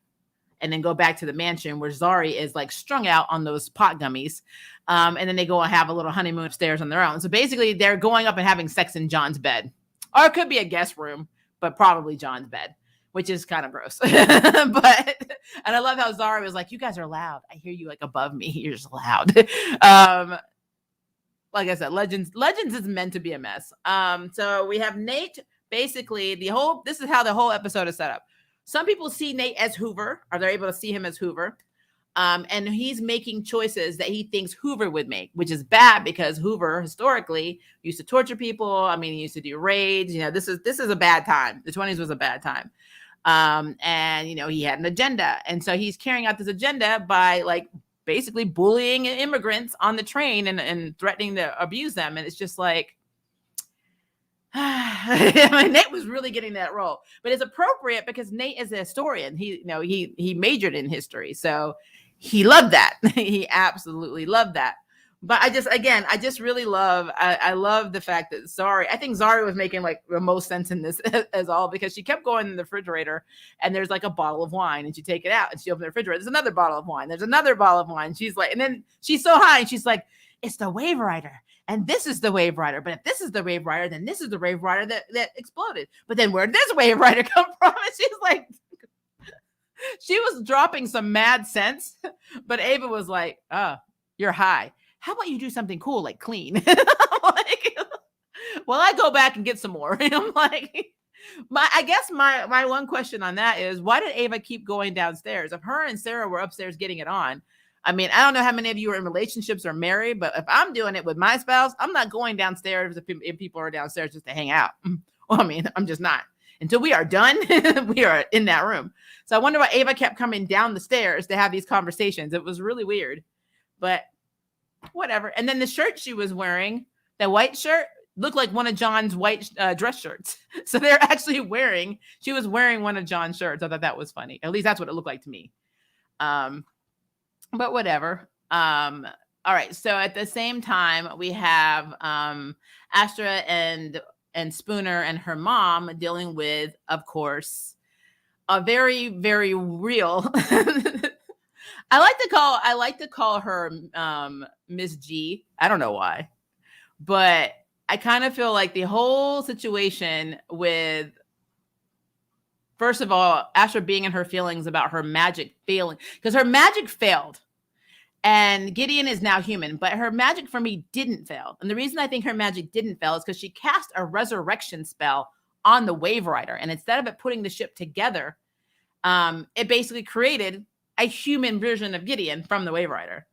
and then go back to the mansion where Zari is like strung out on those pot gummies. And then they go and have a little honeymoon upstairs on their own. So basically they're going up and having sex in John's bed, or it could be a guest room, but probably John's bed, which is kind of gross. And I love how Zari was like, you guys are loud. I hear you like above me. You're just loud. Like I said, Legends is meant to be a mess. So we have Nate. Basically, this is how the whole episode is set up. Some people see Nate as Hoover, or they're able to see him as Hoover. And he's making choices that he thinks Hoover would make, which is bad because Hoover historically used to torture people. I mean, he used to do raids. This is a bad time. The 20s was a bad time. And he had an agenda. And so he's carrying out this agenda by like basically bullying immigrants on the train and threatening to abuse them. And it's just like, Nate was really getting that role, but it's appropriate because Nate is a historian. He majored in history. So he loved that. He absolutely loved that. But I just really love the fact that I think Zari was making like the most sense in this as all, because she kept going in the refrigerator and there's like a bottle of wine and she take it out and she opens the refrigerator. There's another bottle of wine. There's another bottle of wine. She's like, and then she's so high and she's like, it's the Wave Rider. And this is the Wave Rider. But if this is the Wave Rider, then this is the Wave Rider that exploded. But then where did this Wave Rider come from? And she's like, she was dropping some mad sense. But Ava was like, oh, you're high. how about you do something cool, like clean? Like, well, I go back and get some more. And I'm like, I guess my one question on that is, why did Ava keep going downstairs? If her and Sarah were upstairs getting it on, I mean, I don't know how many of you are in relationships or married, but if I'm doing it with my spouse, I'm not going downstairs if people are downstairs just to hang out. Well, I mean, I'm just not. Until we are done, we are in that room. So I wonder why Ava kept coming down the stairs to have these conversations. It was really weird, but whatever. And then the shirt she was wearing, that white shirt, looked like one of John's white dress shirts. So they're actually she was wearing one of John's shirts. I thought that was funny. At least that's what it looked like to me. But whatever. All right. So at the same time, we have Astra and Spooner and her mom dealing with, of course, a very, very real. I like to call her Miss G. I don't know why, but I kind of feel like the whole situation with, first of all, Astra being in her feelings about her magic failing, because her magic failed. And Gideon is now human, but her magic for me didn't fail. And the reason I think her magic didn't fail is because she cast a resurrection spell on the Wave Rider. And instead of it putting the ship together, it basically created a human version of Gideon from the Wave Rider.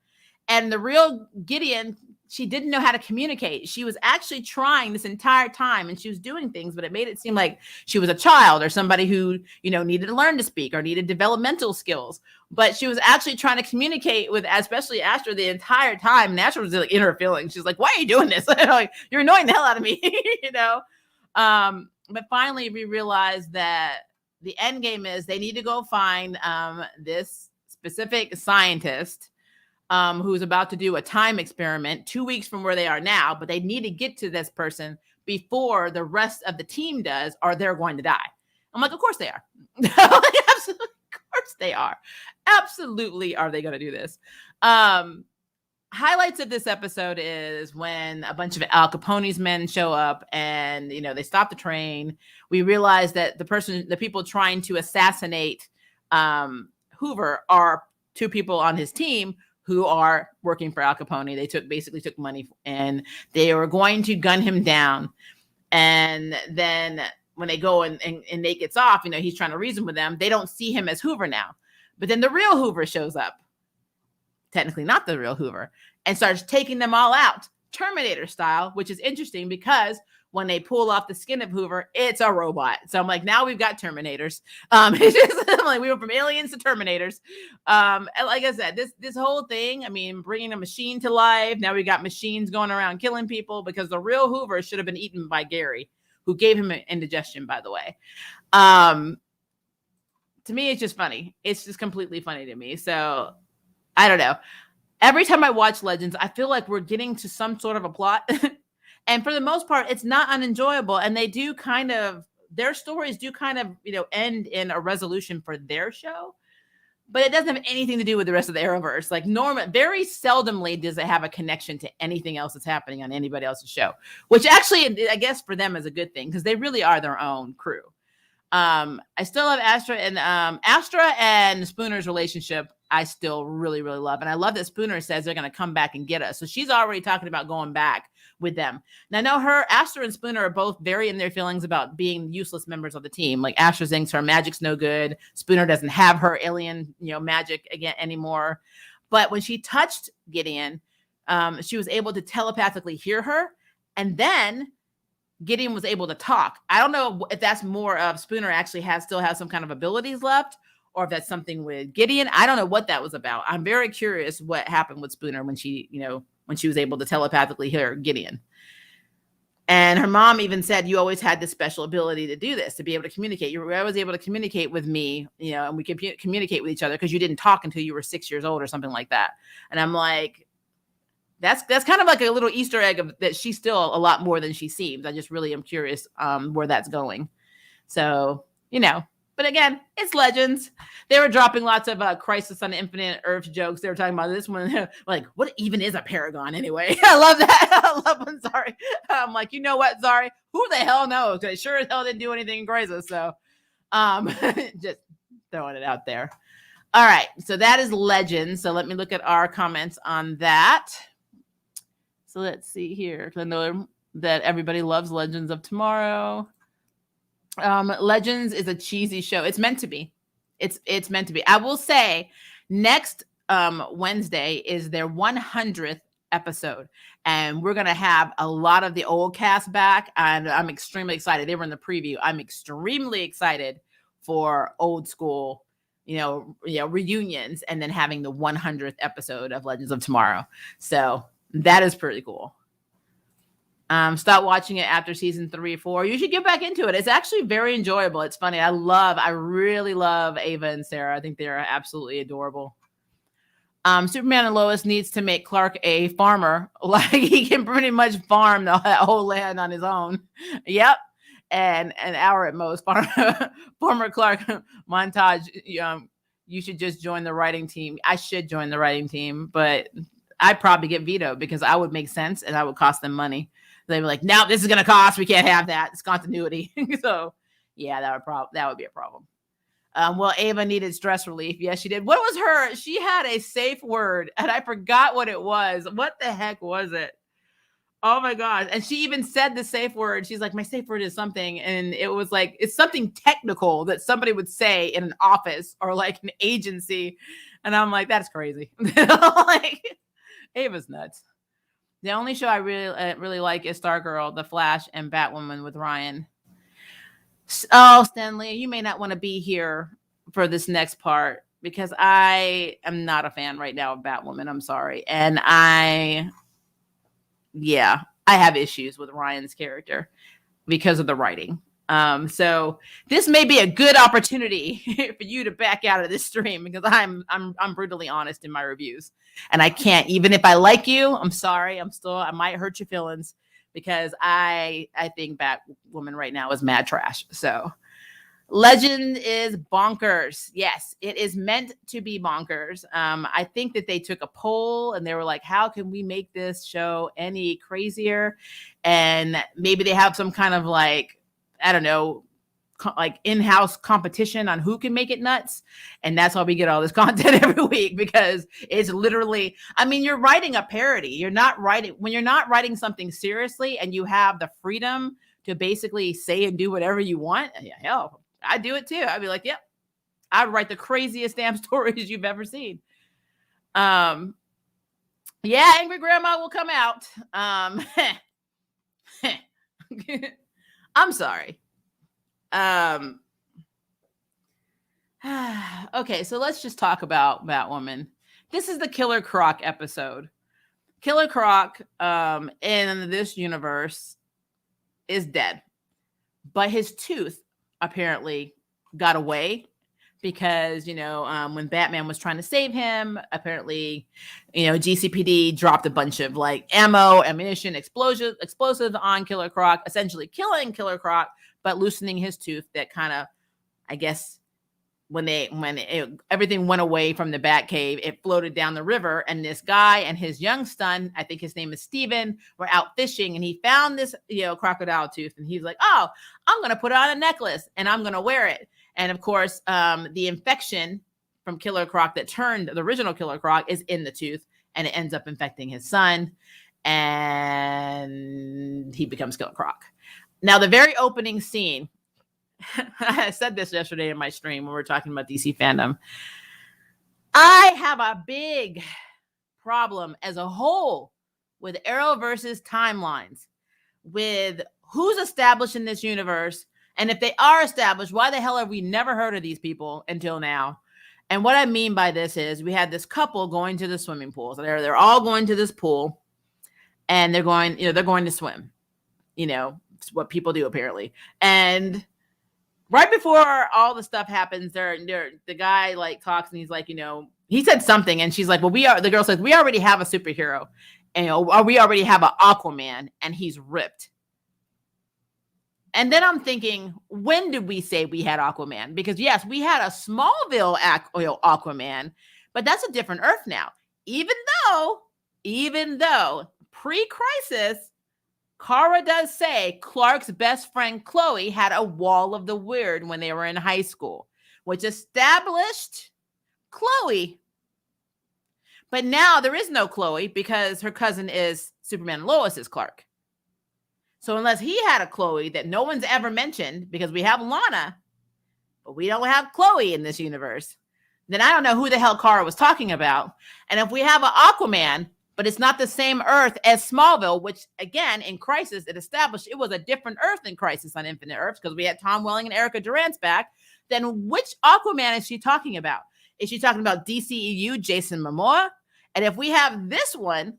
And the real Gideon, she didn't know how to communicate. She was actually trying this entire time, and she was doing things, but it made it seem like she was a child or somebody who, needed to learn to speak or needed developmental skills. But she was actually trying to communicate with, especially Astra, the entire time. And Astra was like in her feelings. She's like, "Why are you doing this? Like, you're annoying the hell out of me," But finally, we realized that the end game is they need to go find this specific scientist who's about to do a time experiment 2 weeks from where they are now, but they need to get to this person before the rest of the team does, or they're going to die. I'm like, of course they are. Absolutely, of course they are. Absolutely are they going to do this. Highlights of this episode is when a bunch of Al Capone's men show up and, they stop the train. We realize that the people trying to assassinate Hoover are two people on his team who are working for Al Capone. They basically took money and they were going to gun him down. And then when they go and Nate gets off, he's trying to reason with them. They don't see him as Hoover now. But then the real Hoover shows up. Technically not the real Hoover, and starts taking them all out, Terminator style, which is interesting because when they pull off the skin of Hoover, it's a robot. So I'm like, now we've got Terminators. It's just like we went from aliens to Terminators. And like I said, this whole thing, I mean, bringing a machine to life. Now we got machines going around killing people because the real Hoover should have been eaten by Gary, who gave him an indigestion, by the way. To me, it's just funny. It's just completely funny to me. So I don't know. Every time I watch Legends, I feel like we're getting to some sort of a plot. And for the most part, it's not unenjoyable. And their stories do kind of, end in a resolution for their show. But it doesn't have anything to do with the rest of the Arrowverse. Like very seldomly does it have a connection to anything else that's happening on anybody else's show. Which actually, I guess for them is a good thing because they really are their own crew. I still love Astra and Spooner's relationship. I still really, really love. And I love that Spooner says they're going to come back and get us. So she's already talking about going back with them. Now, I know Astra and Spooner are both very in their feelings about being useless members of the team. Like Astra thinks her magic's no good. Spooner doesn't have her alien, magic again anymore. But when she touched Gideon, she was able to telepathically hear her. And then Gideon was able to talk. I don't know if that's more of Spooner actually still has some kind of abilities left, or if that's something with Gideon. I don't know what that was about. I'm very curious what happened with Spooner when she was able to telepathically hear Gideon. And her mom even said, "You always had this special ability to do this, to be able to communicate. You were always able to communicate with me, and we could communicate with each other because you didn't talk until you were 6 years old or something like that." And I'm like, that's kind of like a little Easter egg of that she's still a lot more than she seems. I just really am curious where that's going. So, but again, it's Legends. They were dropping lots of Crisis on Infinite Earth jokes. They were talking about this one, like, what even is a paragon anyway? I love that. I love when Zari. I'm like, you know what, Zari? Who the hell knows? They sure as hell didn't do anything in Crisis. So just throwing it out there. All right. So that is Legends. So let me look at our comments on that. So let's see here. I know that everybody loves Legends of Tomorrow. Legends is a cheesy show. It's meant to be. It's meant to be. I will say next Wednesday is their 100th episode, and we're gonna have a lot of the old cast back, and I'm extremely excited. They were in the preview. I'm extremely excited for old school, reunions, and then having the 100th episode of Legends of Tomorrow. So that is pretty cool. Stop watching it after season 3 or 4. You should get back into it. It's actually very enjoyable. It's funny. I really love Ava and Sarah. I think they're absolutely adorable. Superman and Lois needs to make Clark a farmer. Like, he can pretty much farm the whole land on his own. Yep. And an hour at most. Farmer Clark montage. You should just join the writing team. I should join the writing team, but I'd probably get vetoed because I would make sense and I would cost them money. They'd be like, no, this is going to cost. We can't have that. It's continuity. So, yeah, that would be a problem. Well, Ava needed stress relief. Yes, she did. What was her? She had a safe word, and I forgot what it was. What the heck was it? Oh, my gosh. And she even said the safe word. She's like, my safe word is something. And it was like, it's something technical that somebody would say in an office or like an agency. And I'm like, that's crazy. Like, Ava's nuts. The only show I really like is Stargirl, The Flash, and Batwoman with Ryan. Oh, Stanley, you may not want to be here for this next part because I am not a fan right now of Batwoman. I'm sorry. And I have issues with Ryan's character because of the writing. So this may be a good opportunity for you to back out of this stream because I'm brutally honest in my reviews, and I can't, even if I like you, I'm sorry. I might hurt your feelings because I think Batwoman right now is mad trash. So Legend is bonkers. Yes, it is meant to be bonkers. I think that they took a poll and they were like, how can we make this show any crazier? And maybe they have some kind of like, I don't know, like in-house competition on who can make it nuts. And that's why we get all this content every week, because it's literally, I mean, you're writing a parody. When you're not writing something seriously and you have the freedom to basically say and do whatever you want. Yeah, hell, I do it too. I'd be like, yep, I'd write the craziest damn stories you've ever seen. Yeah, Angry Grandma will come out. I'm sorry. Okay, so let's just talk about Batwoman. This is the Killer Croc episode. Killer Croc in this universe is dead, but his tooth apparently got away because, when Batman was trying to save him, apparently, GCPD dropped a bunch of like ammunition, explosives on Killer Croc, essentially killing Killer Croc, but loosening his tooth. That kind of, I guess, when everything went away from the Batcave, it floated down the river, and this guy and his young son, I think his name is Steven, were out fishing, and he found this, crocodile tooth, and he's like, oh, I'm going to put it on a necklace and I'm going to wear it. And of course, the infection from Killer Croc that turned the original Killer Croc is in the tooth, and it ends up infecting his son, and he becomes Killer Croc. Now, the very opening scene, I said this yesterday in my stream when we were talking about DC fandom. I have a big problem as a whole with Arrowverse's timelines, with who's established in this universe. And if they are established, why the hell have we never heard of these people until now? And what I mean by this is we had this couple going to the swimming pool. So they're all going to this pool, and they're going to swim. It's what people do apparently. And right before all the stuff happens, the guy like talks, and he's like, he said something, and she's like, well, the girl says, we already have a superhero, and we already have an Aquaman, and he's ripped. And then I'm thinking, when did we say we had Aquaman? Because yes, we had a Smallville Aquaman, but that's a different Earth now. Even though pre-crisis, Kara does say Clark's best friend Chloe had a wall of the weird when they were in high school, which established Chloe. But now there is no Chloe because her cousin is Superman and Lois's Clark. So unless he had a Chloe that no one's ever mentioned, because we have Lana, but we don't have Chloe in this universe, then I don't know who the hell Kara was talking about. And if we have an Aquaman, but it's not the same Earth as Smallville, which again, in Crisis, it established it was a different Earth in Crisis on Infinite Earths because we had Tom Welling and Erica Durant's back, then which Aquaman is she talking about? Is she talking about DCEU, Jason Momoa? And if we have this one,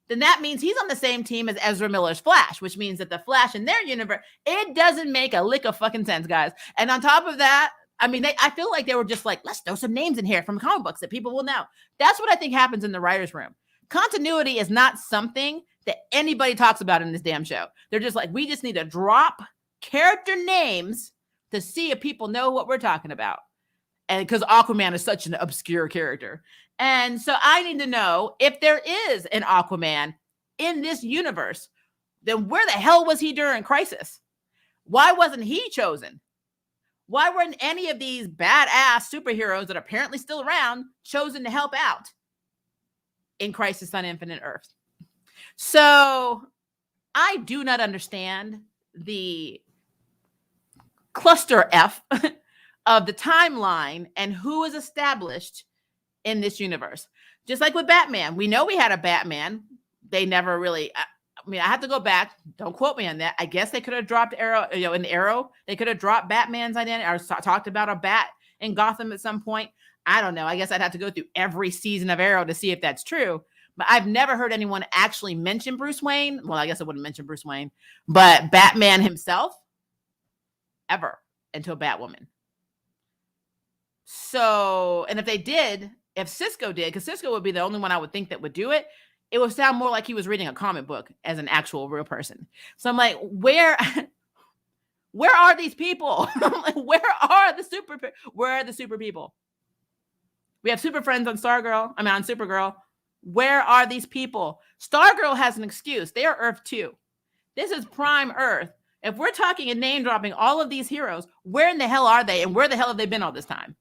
then that means he's on the same team as Ezra Miller's Flash, which means that the Flash in their universe, it doesn't make a lick of fucking sense, guys. And on top of that, I mean, I feel like they were just like, let's throw some names in here from comic books that people will know. That's what I think happens in the writer's room. Continuity is not something that anybody talks about in this damn show. They're just like, we just need to drop character names to see if people know what we're talking about. And because Aquaman is such an obscure character. And so I need to know if there is an Aquaman in this universe, then where the hell was he during Crisis? Why wasn't he chosen? Why weren't any of these badass superheroes that are apparently still around chosen to help out in Crisis on Infinite Earths? So I do not understand the cluster F of the timeline and who is established in this universe. Just like with Batman, we know we had a Batman. They never really, I have to go back. Don't quote me on that. I guess they could have dropped Arrow, in Arrow, they could have dropped Batman's identity or talked about a bat in Gotham at some point. I don't know. I guess I'd have to go through every season of Arrow to see if that's true. But I've never heard anyone actually mention Bruce Wayne. Well, I guess I wouldn't mention Bruce Wayne, but Batman himself ever until Batwoman. So, and if they did, if Cisco did, because Cisco would be the only one I would think that would do it, it would sound more like he was reading a comic book as an actual real person. So I'm like, where are these people? Where are the super people? We have super friends on on Supergirl. Where are these people? Stargirl has an excuse. They are Earth 2. This is prime Earth. If we're talking and name dropping all of these heroes, where in the hell are they? And where the hell have they been all this time?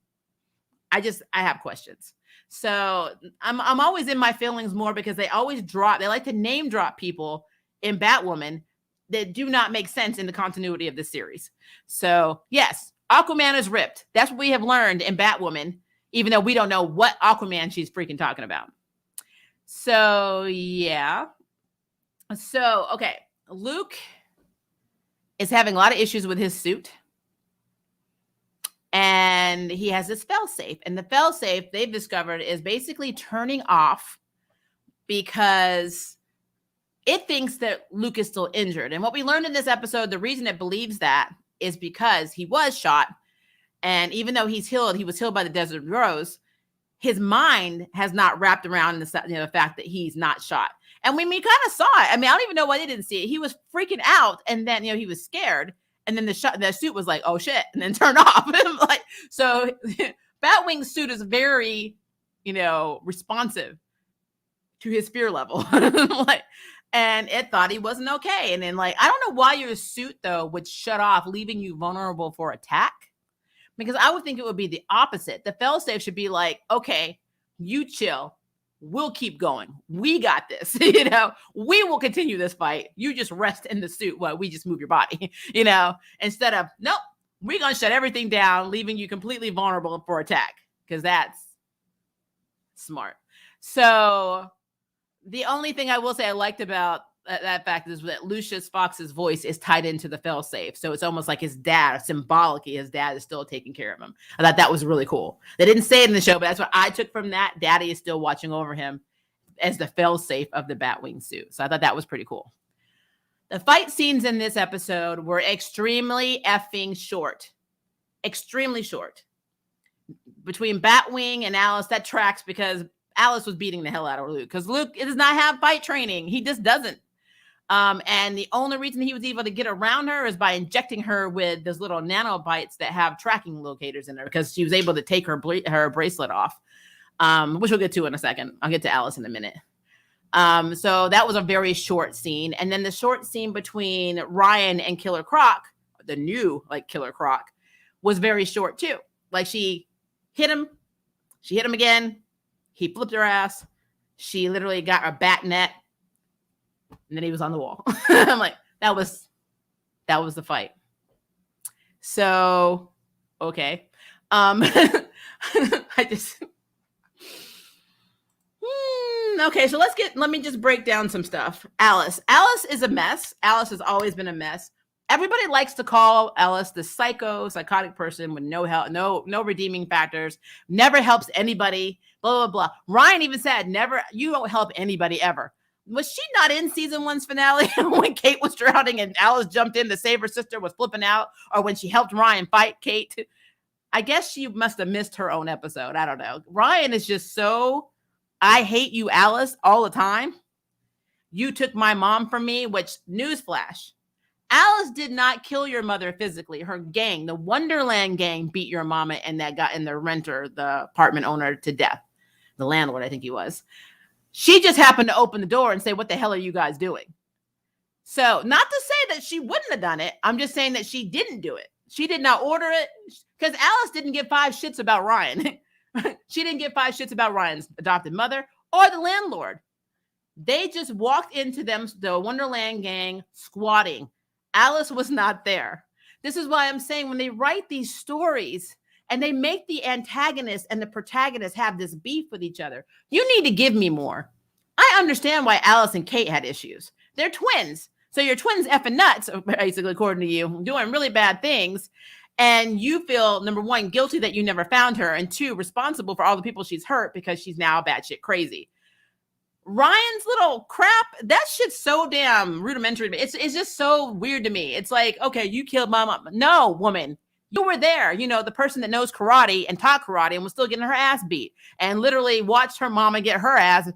I have questions. So I'm always in my feelings more because they like to name drop people in Batwoman that do not make sense in the continuity of this series. So yes, Aquaman is ripped. That's what we have learned in Batwoman, even though we don't know what Aquaman she's freaking talking about. So yeah. So, okay. Luke is having a lot of issues with his suit. And he has this failsafe. And the failsafe they've discovered is basically turning off because it thinks that Luke is still injured. And what we learned in this episode, the reason it believes that is because he was shot. And even though he's healed, he was healed by the Desert Rose. His mind has not wrapped around the fact that he's not shot. And we kind of saw it. I mean, I don't even know why they didn't see it. He was freaking out. And then, he was scared. And then the suit was like, oh shit, and then turned off. Like, so Batwing's suit is very, responsive to his fear level. And it thought he wasn't okay. And then I don't know why your suit though would shut off, leaving you vulnerable for attack. Because I would think it would be the opposite. The failsafe should be like, okay, you chill. We'll keep going. We got this. We will continue this fight. You just rest in the suit while we just move your body, instead of, nope, we're going to shut everything down, leaving you completely vulnerable for attack, because that's smart. So the only thing I will say I liked about that fact is that Lucius Fox's voice is tied into the failsafe. So it's almost like his dad, symbolically, his dad is still taking care of him. I thought that was really cool. They didn't say it in the show, but that's what I took from that. Daddy is still watching over him as the failsafe of the Batwing suit. So I thought that was pretty cool. The fight scenes in this episode were extremely effing short. Extremely short. Between Batwing and Alice, that tracks because Alice was beating the hell out of Luke because Luke does not have fight training. He just doesn't. And the only reason he was able to get around her is by injecting her with those little nanobites that have tracking locators in her, because she was able to take her bracelet off, which we'll get to in a second. I'll get to Alice in a minute. So that was a very short scene. And then the short scene between Ryan and Killer Croc, the new Killer Croc, was very short too. She hit him again. He flipped her ass. She literally got a bat net. And then he was on the wall. I'm like, that was the fight. So, okay. I just okay, so let me just break down some stuff. Alice is a mess. Alice has always been a mess. Everybody likes to call Alice the psychotic person with no help, no redeeming factors, never helps anybody, blah, blah, blah. Ryan even said, you don't help anybody ever. Was she not in season 1's finale when Kate was drowning and Alice jumped in to save her sister, was flipping out, or when she helped Ryan fight Kate? I guess she must have missed her own episode. I don't know. Ryan is just so, I hate you, Alice, all the time. You took my mom from me, which, newsflash, Alice did not kill your mother physically. Her gang, the Wonderland gang, beat your mama and that got in the renter, the apartment owner, to death. The landlord, I think he was. She just happened to open the door and say, what the hell are you guys doing? So not to say that she wouldn't have done it. I'm just saying that she didn't do it. She did not order it because Alice didn't give 5 shits about Ryan. She didn't give 5 shits about Ryan's adopted mother or the landlord. They just walked into the Wonderland gang squatting. Alice was not there. This is why I'm saying when they write these stories and they make the antagonist and the protagonist have this beef with each other, you need to give me more. I understand why Alice and Kate had issues. They're twins. So your twins effing nuts, basically, according to you, doing really bad things. And you feel, number 1, guilty that you never found her, and 2, responsible for all the people she's hurt because she's now batshit crazy. Ryan's little crap, that shit's so damn rudimentary to me. It's just so weird to me. It's like, okay, you killed my mom. No, woman, you were there. You know, the person that knows karate and taught karate and was still getting her ass beat and literally watched her mama get her ass,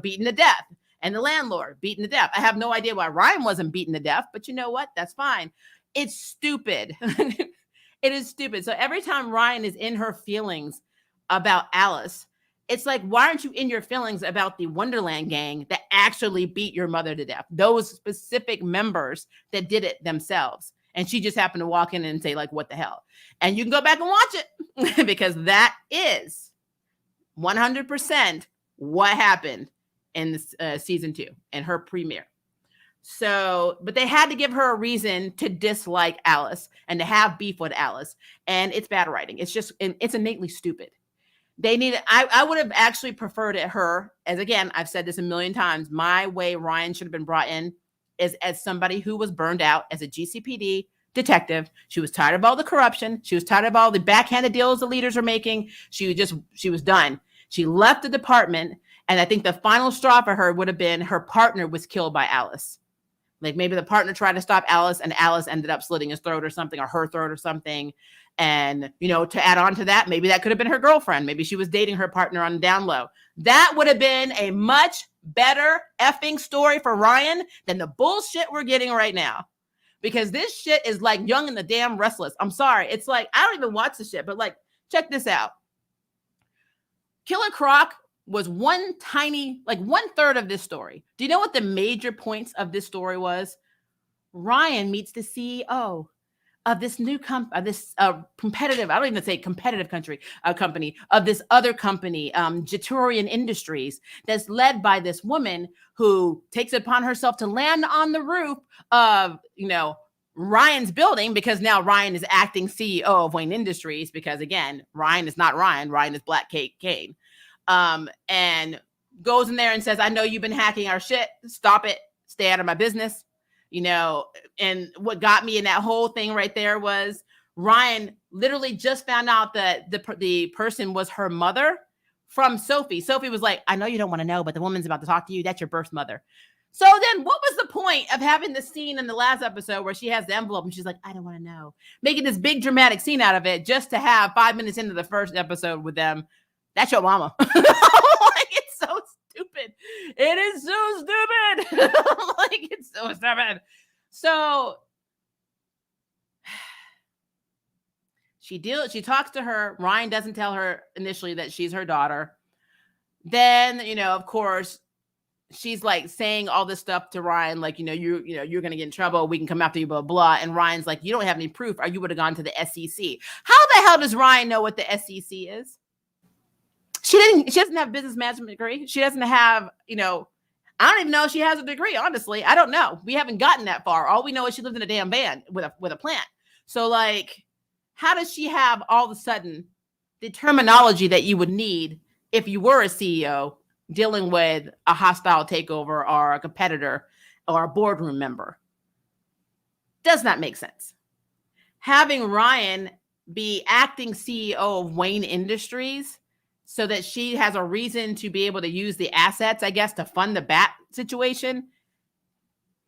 beaten to death. And the landlord beaten to death. I have no idea why Ryan wasn't beaten to death, but you know what? That's fine. It's stupid. It is stupid. So every time Ryan is in her feelings about Alice, it's like, why aren't you in your feelings about the Wonderland gang that actually beat your mother to death? Those specific members that did it themselves. And she just happened to walk in and say, like, what the hell? And you can go back and watch it because that is 100% what happened in this, season 2 and her premiere. So, but they had to give her a reason to dislike Alice and to have beef with Alice. And it's bad writing. It's innately stupid. I would have actually preferred her, as again, I've said this a million times, my way Ryan should have been brought in is as somebody who was burned out as a GCPD detective. She was tired of all the corruption. She was tired of all the backhanded deals the leaders were making. She was done. She left the department. And I think the final straw for her would have been her partner was killed by Alice. Like maybe the partner tried to stop Alice and Alice ended up slitting his throat or something, or her throat or something. And, to add on to that, maybe that could have been her girlfriend. Maybe she was dating her partner on the down low. That would have been a much better effing story for Ryan than the bullshit we're getting right now. Because this shit is like Young and the Damn Restless. I'm sorry. It's like, I don't even watch the shit, but like, check this out. Killer Croc was 1/3 of this story. Do you know what the major points of this story was? Ryan meets the CEO of this new competitive, I don't even say competitive company, of this other company, Jatorian Industries, that's led by this woman who takes it upon herself to land on the roof of, Ryan's building, because now Ryan is acting CEO of Wayne Industries, because again, Ryan is not Ryan. Ryan is Black Kane. And goes in there and says, I know you've been hacking our shit. Stop it. Stay out of my business. And what got me in that whole thing right there was Ryan literally just found out that the person was her mother from Sophie. Sophie was like, I know you don't want to know, but the woman's about to talk to you. That's your birth mother. So then what was the point of having the scene in the last episode where she has the envelope and she's like, I don't want to know, making this big dramatic scene out of it just to have 5 minutes into the first episode with them? That's your mama. It's so stupid. It is so stupid. It's so stupid. So she talks to her. Ryan doesn't tell her initially that she's her daughter. Then, of course, she's like saying all this stuff to Ryan, like, you're going to get in trouble. We can come after you, blah, blah. And Ryan's like, you don't have any proof, or you would have gone to the SEC. How the hell does Ryan know what the SEC is? She doesn't have a business management degree. She doesn't have, I don't even know if she has a degree, honestly. I don't know. We haven't gotten that far. All we know is she lives in a damn van with a plant. So, like, how does she have all of a sudden the terminology that you would need if you were a CEO dealing with a hostile takeover or a competitor or a boardroom member? Does not make sense. Having Ryan be acting CEO of Wayne Industries so that she has a reason to be able to use the assets, I guess, to fund the Bat situation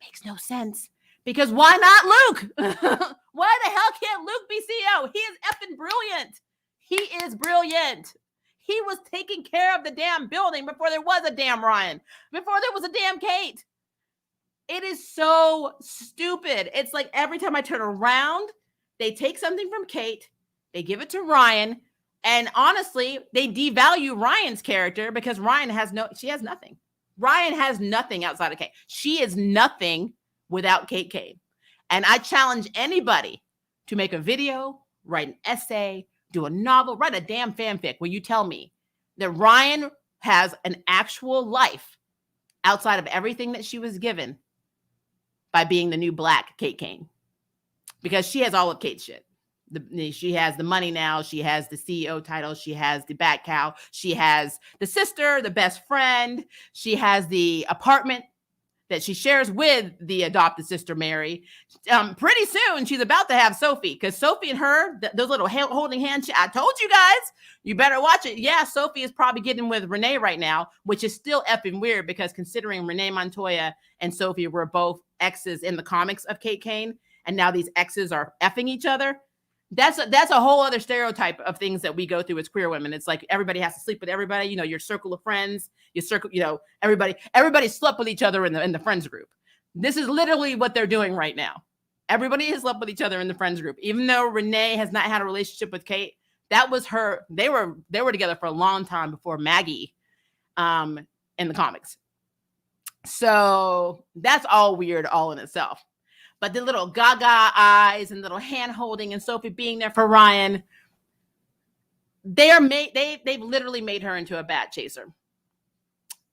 makes no sense. Because why not Luke? Why the hell can't Luke be CEO? He is effing brilliant. He is brilliant. He was taking care of the damn building before there was a damn Ryan, before there was a damn Kate. It is so stupid. It's like every time I turn around, they take something from Kate, they give it to Ryan, and honestly, they devalue Ryan's character because she has nothing. Ryan has nothing outside of Kate. She is nothing without Kate Kane. And I challenge anybody to make a video, write an essay, do a novel, write a damn fanfic where you tell me that Ryan has an actual life outside of everything that she was given by being the new black Kate Kane. Because she has all of Kate's shit. She has the money now. She has the CEO title. She has the Bat Cow. She has the sister, the best friend. She has the apartment that she shares with the adopted sister, Mary. Pretty soon, she's about to have Sophie, because Sophie and her, those little holding hands, I told you guys, you better watch it. Yeah, Sophie is probably getting with Renee right now, which is still effing weird, because considering Renee Montoya and Sophie were both exes in the comics of Kate Kane, and now these exes are effing each other. That's a whole other stereotype of things that we go through as queer women. It's like everybody has to sleep with everybody. You know, your circle of friends, your circle, you know, everybody slept with each other in the friends group. This is literally what they're doing right now. Everybody has slept with each other in the friends group. Even though Renee has not had a relationship with Kate, that was her. They were together for a long time before Maggie in the comics. So that's all weird all in itself. But the little gaga eyes and little hand holding and Sophie being there for Ryan, they've literally made her into a bat chaser.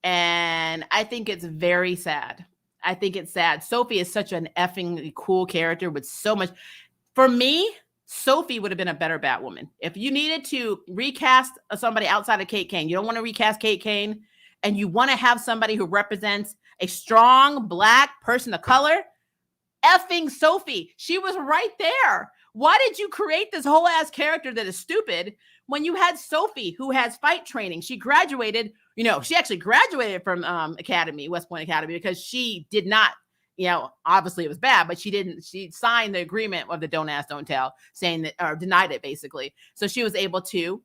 And I think it's very sad. I think it's sad. Sophie is such an effing cool character with so much. For me, Sophie would have been a better Batwoman. If you needed to recast somebody outside of Kate Kane, you don't want to recast Kate Kane, and you want to have somebody who represents a strong black person of color, effing Sophie. She was right there. Why did you create this whole ass character that is stupid when you had Sophie, who has fight training? She graduated, she actually graduated from West Point Academy, because she did not, obviously it was bad, but she signed the agreement of the don't ask, don't tell, saying that, or denied it basically. So she was able to,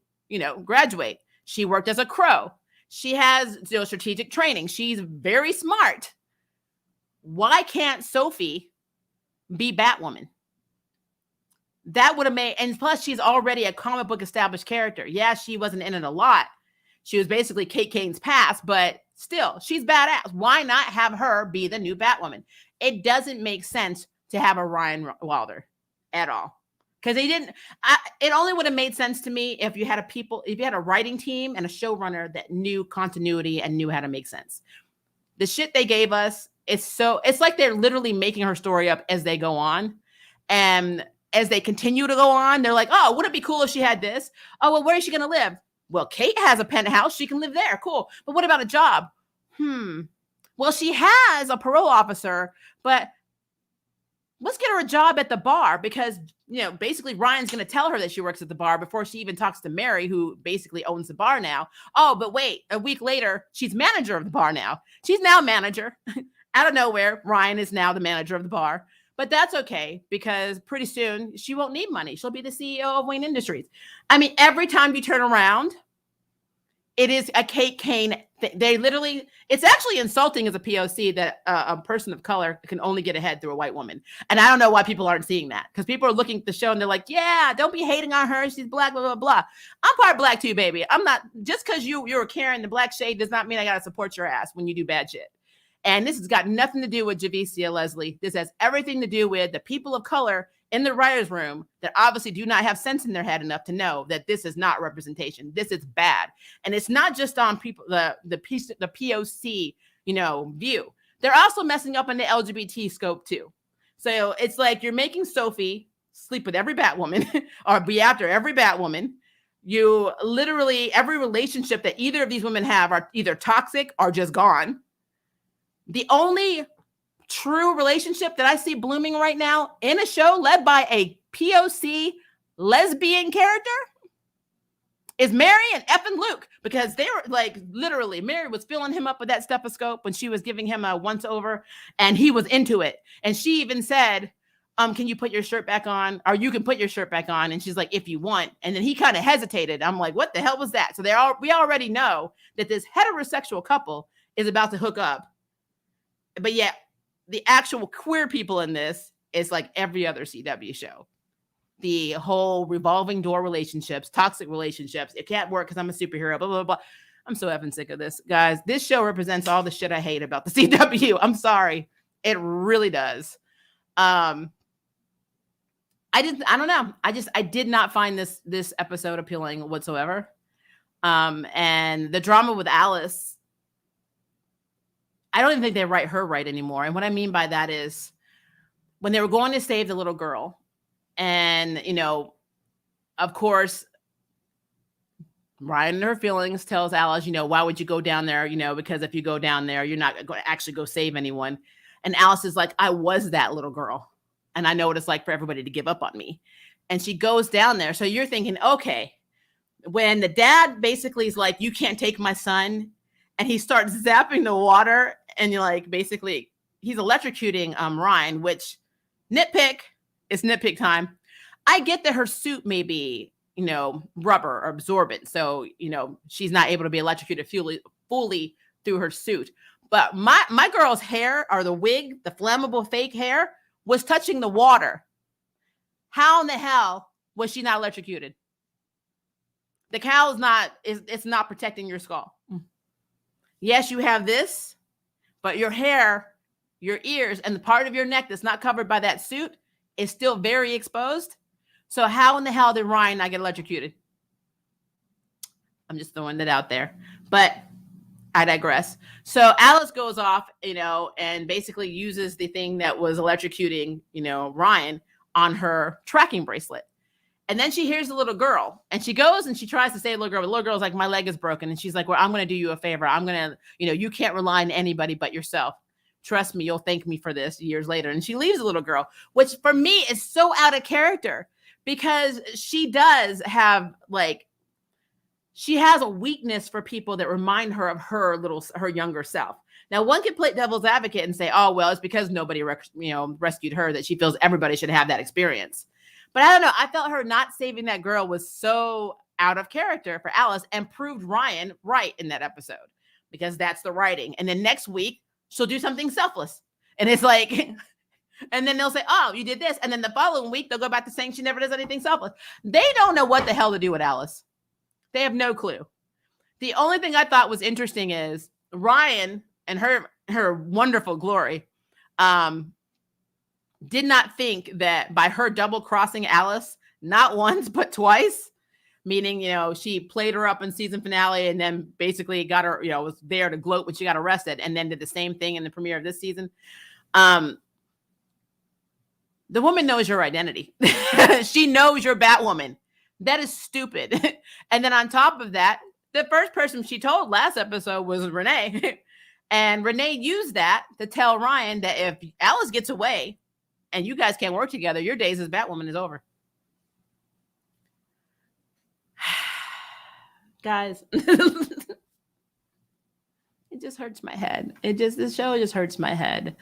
graduate. She worked as a crow. She has strategic training. She's very smart. Why can't Sophie be Batwoman? That would have made, and plus she's already a comic book established character. Yeah, she wasn't in it a lot. She was basically Kate Kane's past, but still, she's badass. Why not have her be the new Batwoman? It doesn't make sense to have a Ryan Wilder at all. Because it only would have made sense to me if you had a writing team and a showrunner that knew continuity and knew how to make sense. The shit they gave us, it's like they're literally making her story up as they go on. And as they continue to go on, they're like, oh, wouldn't it be cool if she had this? Oh, well, where is she going to live? Well, Kate has a penthouse. She can live there. Cool. But what about a job? Well, she has a parole officer, but let's get her a job at the bar, because, basically Ryan's going to tell her that she works at the bar before she even talks to Mary, who basically owns the bar now. Oh, but wait, a week later, she's manager of the bar now. She's now manager. Out of nowhere, Ryan is now the manager of the bar. But that's okay, because pretty soon she won't need money. She'll be the CEO of Wayne Industries. I mean, every time you turn around, it is a Kate Kane. It's actually insulting as a POC that a person of color can only get ahead through a white woman. And I don't know why people aren't seeing that, because people are looking at the show and they're like, yeah, don't be hating on her. She's black, blah, blah, blah. I'm part black too, baby. I'm not, just because you're carrying the black shade does not mean I got to support your ass when you do bad shit. And this has got nothing to do with Javicia Leslie. This has everything to do with the people of color in the writer's room that obviously do not have sense in their head enough to know that this is not representation. This is bad. And it's not just on people, the POC, view. They're also messing up in the LGBT scope too. So it's like you're making Sophie sleep with every Batwoman or be after every Batwoman. You literally, every relationship that either of these women have are either toxic or just gone. The only true relationship that I see blooming right now in a show led by a POC lesbian character is Mary and effing Luke, because they were like, literally, Mary was filling him up with that stethoscope when she was giving him a once over, and he was into it. And she even said, can you put your shirt back on? Or you can put your shirt back on. And she's like, if you want. And then he kind of hesitated. I'm like, what the hell was that? So we already know that this heterosexual couple is about to hook up. But yeah, the actual queer people in this is like every other CW show. The whole revolving door relationships, toxic relationships. It can't work because I'm a superhero, blah, blah, blah. I'm so effing sick of this, guys. This show represents all the shit I hate about the CW. I'm sorry. It really does. I don't know. I did not find this episode appealing whatsoever. And the drama with Alice, I don't even think they write her right anymore. And what I mean by that is when they were going to save the little girl, and, of course, Ryan in her feelings tells Alice, why would you go down there? Because if you go down there, you're not going to actually go save anyone. And Alice is like, I was that little girl. And I know what it's like for everybody to give up on me. And she goes down there. So you're thinking, okay, when the dad basically is like, you can't take my son, and he starts zapping the water, and you're like, basically, he's electrocuting Ryan, which it's nitpick time. I get that her suit may be, rubber or absorbent. So, she's not able to be electrocuted fully through her suit. But my girl's hair, or the wig, the flammable fake hair, was touching the water. How in the hell was she not electrocuted? The cowl it's not protecting your skull. Yes, you have this, but your hair, your ears, and the part of your neck that's not covered by that suit is still very exposed. So how in the hell did Ryan not get electrocuted? I'm just throwing that out there. But I digress. So Alice goes off, and basically uses the thing that was electrocuting, Ryan on her tracking bracelet. And then she hears the little girl, and she goes and she tries to save the little girl. But the little girl's like, my leg is broken. And she's like, well, I'm going to do you a favor. I'm going to, you can't rely on anybody but yourself. Trust me, you'll thank me for this years later. And she leaves the little girl, which for me is so out of character, because she does have she has a weakness for people that remind her of her younger self. Now, one could play devil's advocate and say, oh, well, it's because nobody, rescued her that she feels everybody should have that experience. But I don't know. I felt her not saving that girl was so out of character for Alice, and proved Ryan right in that episode, because that's the writing. And then next week, she'll do something selfless. And it's like, and then they'll say, oh, you did this. And then the following week, they'll go back to saying she never does anything selfless. They don't know what the hell to do with Alice. They have no clue. The only thing I thought was interesting is Ryan and her wonderful glory did not think that by her double crossing Alice, not once, but twice, meaning, she played her up in season finale and then basically got her, was there to gloat when she got arrested, and then did the same thing in the premiere of this season. The woman knows your identity. She knows you're Batwoman. That is stupid. And then on top of that, the first person she told last episode was Renee. And Renee used that to tell Ryan that if Alice gets away and you guys can't work together, your days as Batwoman is over. Guys, it just hurts my head. This show just hurts my head.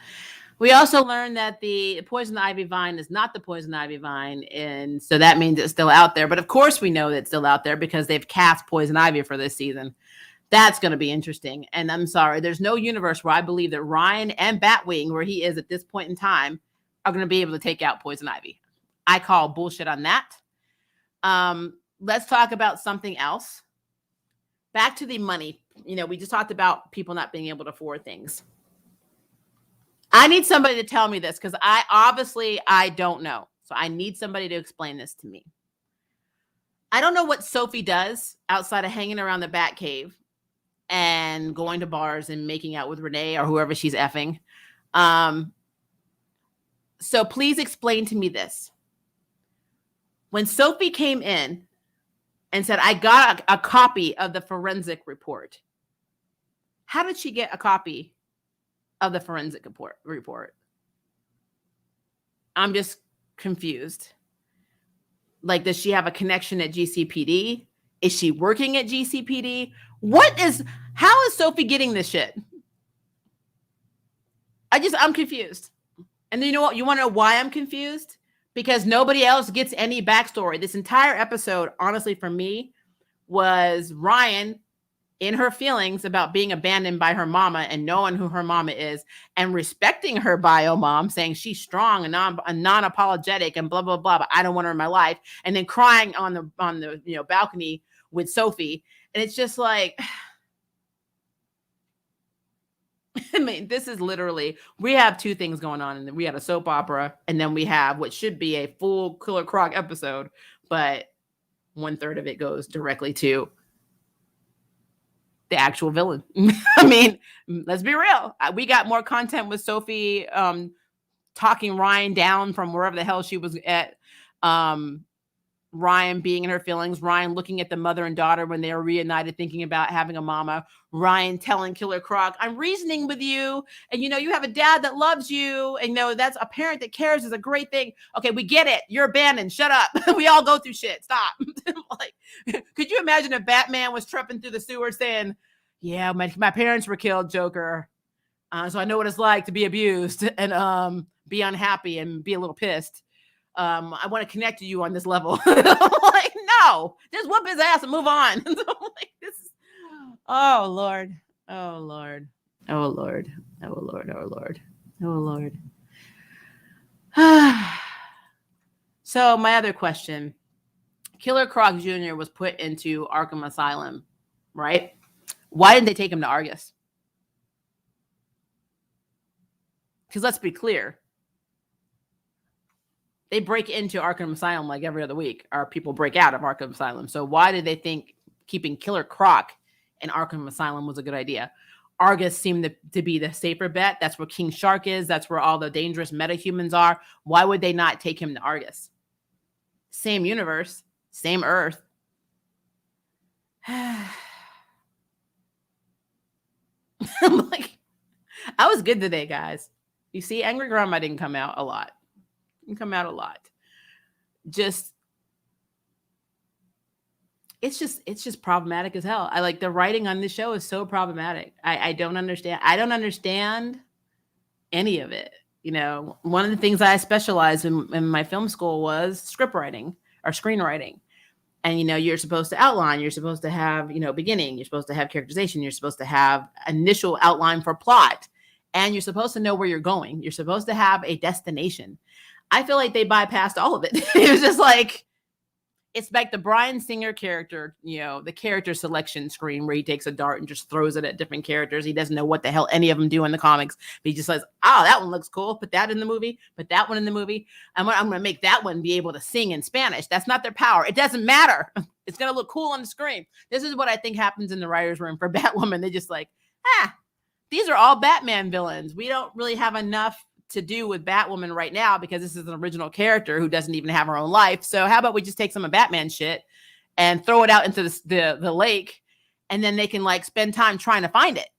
We also learned that the poison ivy vine is not the poison ivy vine, and so that means it's still out there. But of course we know that it's still out there because they've cast poison ivy for this season. That's going to be interesting. And I'm sorry, there's no universe where I believe that Ryan and Batwing, where he is at this point in time, are going to be able to take out poison ivy. I call bullshit on that. Let's talk about something else. Back to the money. We just talked about people not being able to afford things. I need somebody to tell me this, because I don't know. So I need somebody to explain this to me. I don't know what Sophie does outside of hanging around the Batcave and going to bars and making out with Renee or whoever she's effing. So please explain to me this. When Sophie came in and said, I got a copy of the forensic report, how did she get a copy of the forensic report? I'm just confused. Like, does she have a connection at GCPD? Is she working at GCPD? How is Sophie getting this shit? I'm confused. And you know what? You want to know why I'm confused? Because nobody else gets any backstory. This entire episode, honestly, for me, was Ryan in her feelings about being abandoned by her mama and knowing who her mama is and respecting her bio mom, saying she's strong and non-apologetic and blah, blah, blah, but I don't want her in my life. And then crying on the balcony with Sophie. And it's just like, I mean, this is literally, we have two things going on. And we had a soap opera, and then we have what should be a full Killer Croc episode, but 1/3 of it goes directly to the actual villain. I mean, let's be real. We got more content with Sophie talking Ryan down from wherever the hell she was at. Ryan being in her feelings, Ryan looking at the mother and daughter when they were reunited, thinking about having a mama, Ryan telling Killer Croc, I'm reasoning with you. And, you have a dad that loves you. And, that's a parent that cares is a great thing. Okay, we get it. You're abandoned. Shut up. We all go through shit. Stop. Like, could you imagine if Batman was tripping through the sewer saying, yeah, my parents were killed, Joker. So I know what it's like to be abused and be unhappy and be a little pissed. I want to connect to you on this level. Like, no, just whoop his ass and move on. Like, oh Lord, oh Lord, oh Lord, oh Lord, oh Lord, oh Lord. So my other question, Killer Croc Jr. was put into Arkham Asylum, right? Why didn't they take him to Argus? Because let's be clear, they break into Arkham Asylum like every other week, or people break out of Arkham Asylum. So why did they think keeping Killer Croc in Arkham Asylum was a good idea? Argus seemed to be the safer bet. That's where King Shark is. That's where all the dangerous metahumans are. Why would they not take him to Argus? Same universe, same Earth. I'm like, I was good today, guys. You see, Angry Grandma didn't come out a lot. It's just problematic as hell. I like the writing on this show is so problematic. I don't understand. I don't understand any of it. One of the things I specialized in my film school was script writing or screenwriting. And, you're supposed to outline, you're supposed to have, beginning, you're supposed to have characterization, you're supposed to have initial outline for plot, and you're supposed to know where you're going. You're supposed to have a destination. I feel like they bypassed all of it. It was just like, it's like the Bryan Singer character, the character selection screen where he takes a dart and just throws it at different characters. He doesn't know what the hell any of them do in the comics. But he just says, oh, that one looks cool. Put that in the movie. Put that one in the movie. I'm going to make that one be able to sing in Spanish. That's not their power. It doesn't matter. It's going to look cool on the screen. This is what I think happens in the writer's room for Batwoman. They're just like, these are all Batman villains. We don't really have enough to do with Batwoman right now because this is an original character who doesn't even have her own life. So how about we just take some of Batman shit and throw it out into the lake, and then they can like spend time trying to find it.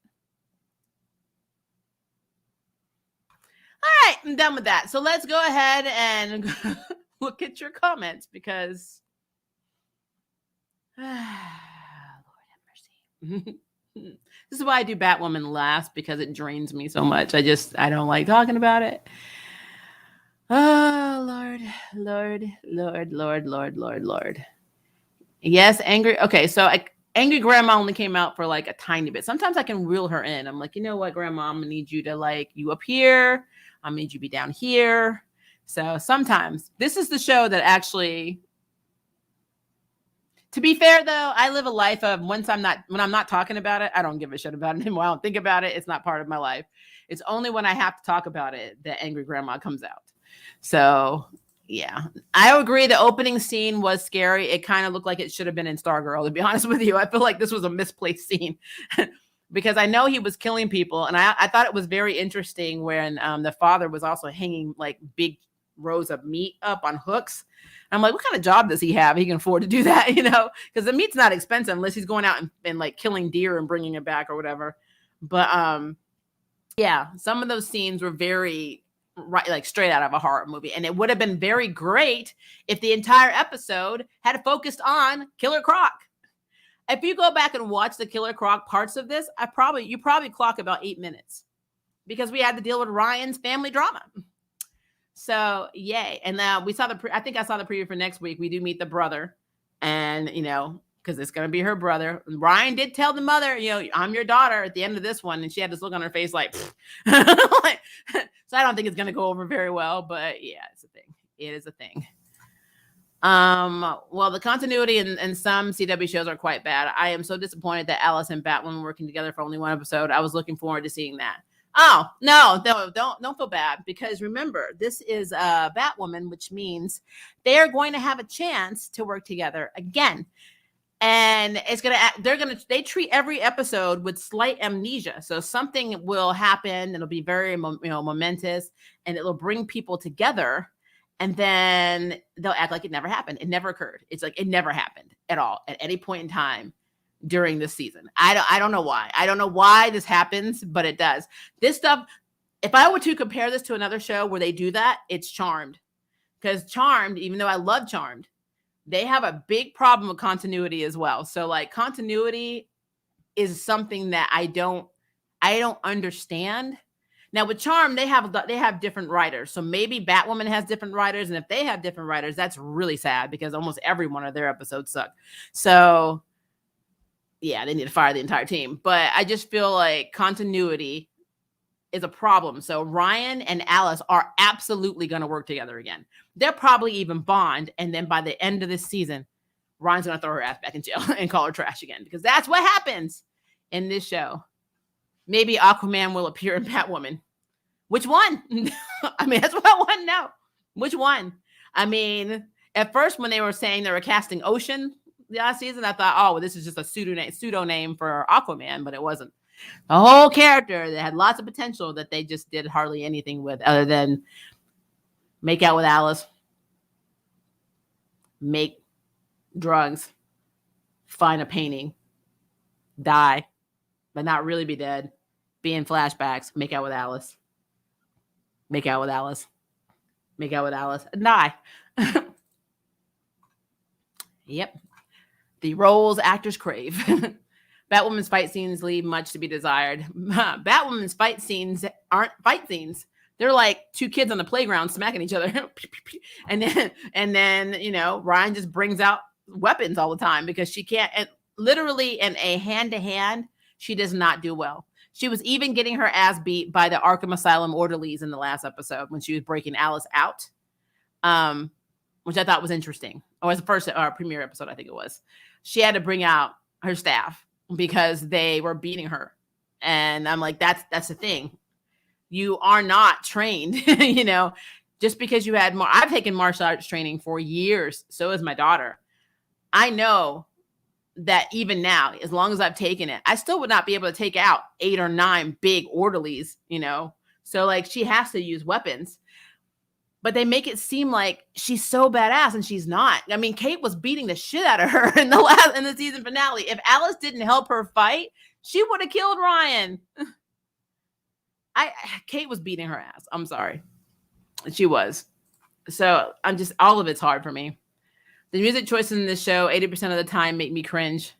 All right, I'm done with that. So let's go ahead and look at your comments because Lord have mercy. This is why I do Batwoman last, because it drains me so much. I don't like talking about it. Oh, Lord. Yes, angry. Okay, so Angry Grandma only came out for like a tiny bit. Sometimes I can reel her in. I'm like, you know what, Grandma, I'm going to need you to you up here. I'm going to need you to be down here. So sometimes this is the show that actually... To be fair, though, I live a life of when I'm not talking about it, I don't give a shit about it anymore. I don't think about it. It's not part of my life. It's only when I have to talk about it that Angry Grandma comes out. So Yeah, I agree. The opening scene was scary. It kind of looked like it should have been in Stargirl, to be honest with you. I feel like this was a misplaced scene because I know he was killing people. And I thought it was very interesting when the father was also hanging like big rows of meat up on hooks. I'm like, what kind of job does he have? He can afford to do that, because the meat's not expensive unless he's going out and like killing deer and bringing it back or whatever. But yeah, some of those scenes were very right, like straight out of a horror movie. And it would have been very great if the entire episode had focused on Killer Croc. If you go back and watch the Killer Croc parts of this, you probably clock about 8 minutes because we had to deal with Ryan's family drama. So yay. And we saw I think I saw the preview for next week. We do meet the brother and, because it's going to be her brother. Ryan did tell the mother, I'm your daughter at the end of this one. And she had this look on her face like, so I don't think it's going to go over very well, but yeah, it's a thing. It is a thing. Well, the continuity in some CW shows are quite bad. I am so disappointed that Alice and Batwoman working together for only one episode. I was looking forward to seeing that. Oh, no, don't feel bad because remember, this is Batwoman, which means they're going to have a chance to work together again. And they treat every episode with slight amnesia. So something will happen. It'll be very, momentous and it'll bring people together. And then they'll act like it never happened. It never occurred. It's like it never happened at all at any point in time during this season. I don't know why. I don't know why this happens, but it does. This stuff, if I were to compare this to another show where they do that, it's Charmed. Because Charmed, even though I love Charmed, they have a big problem with continuity as well. So like continuity is something that I don't understand. Now with Charm, they have different writers. So maybe Batwoman has different writers. And if they have different writers, that's really sad because almost every one of their episodes suck. So yeah, they need to fire the entire team. But I just feel like continuity is a problem. So Ryan and Alice are absolutely going to work together again. They'll probably even bond. And then by the end of this season, Ryan's going to throw her ass back in jail and call her trash again because that's what happens in this show. Maybe Aquaman will appear in Batwoman. Which one? I mean, that's what I want to know. Which one? I mean, at first when they were saying they were casting Ocean last season, I thought, oh, well, this is just a pseudo name for Aquaman, but it wasn't. A whole character that had lots of potential that they just did hardly anything with other than make out with Alice, make drugs, find a painting, die, but not really be dead, be in flashbacks, make out with Alice, make out with Alice, make out with Alice, and die. Yep. The roles actors crave. Batwoman's fight scenes leave much to be desired. Batwoman's fight scenes aren't fight scenes. They're like two kids on the playground smacking each other. and then, Ryan just brings out weapons all the time because she can't, and literally in a hand-to-hand, she does not do well. She was even getting her ass beat by the Arkham Asylum orderlies in the last episode when she was breaking Alice out, which I thought was interesting. Or was the first premiere episode, I think it was. She had to bring out her staff because they were beating her. And I'm like, that's the thing. You are not trained, just because you had more. I've taken martial arts training for years. So is my daughter. I know that even now, as long as I've taken it, I still would not be able to take out 8 or 9 big orderlies, So like she has to use weapons. But they make it seem like she's so badass and she's not. I mean, Kate was beating the shit out of her in the season finale. If Alice didn't help her fight, she would have killed Ryan. Kate was beating her ass. I'm sorry. She was. So all of it's hard for me. The music choices in this show, 80% of the time, make me cringe.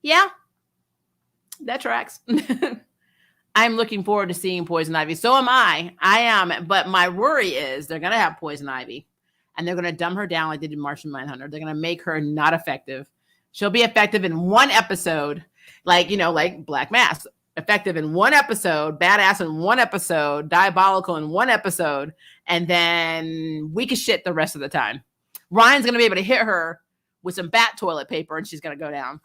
Yeah, that tracks. I'm looking forward to seeing Poison Ivy. So am I. I am. But my worry is they're going to have Poison Ivy and they're going to dumb her down like they did Martian Manhunter. They're going to make her not effective. She'll be effective in one episode, like Black Mask. Effective in one episode, badass in one episode, diabolical in one episode, and then weak as shit the rest of the time. Ryan's going to be able to hit her with some bat toilet paper and she's going to go down.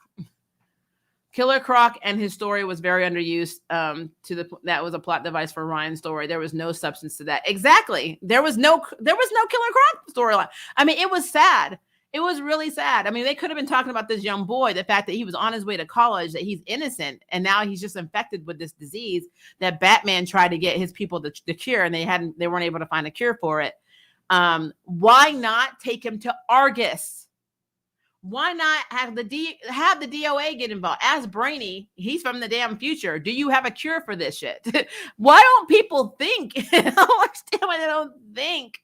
Killer Croc and his story was very underused. That was a plot device for Ryan's story. There was no substance to that. Exactly. There was no Killer Croc storyline. I mean, it was sad. It was really sad. I mean, they could have been talking about this young boy, the fact that he was on his way to college, that he's innocent, and now he's just infected with this disease that Batman tried to get his people to cure, and they weren't able to find a cure for it. Why not take him to Argus? Why not have the DOA get involved? Ask Brainy. He's from the damn future. Do you have a cure for this shit? Why don't people think? I don't understand why they don't think.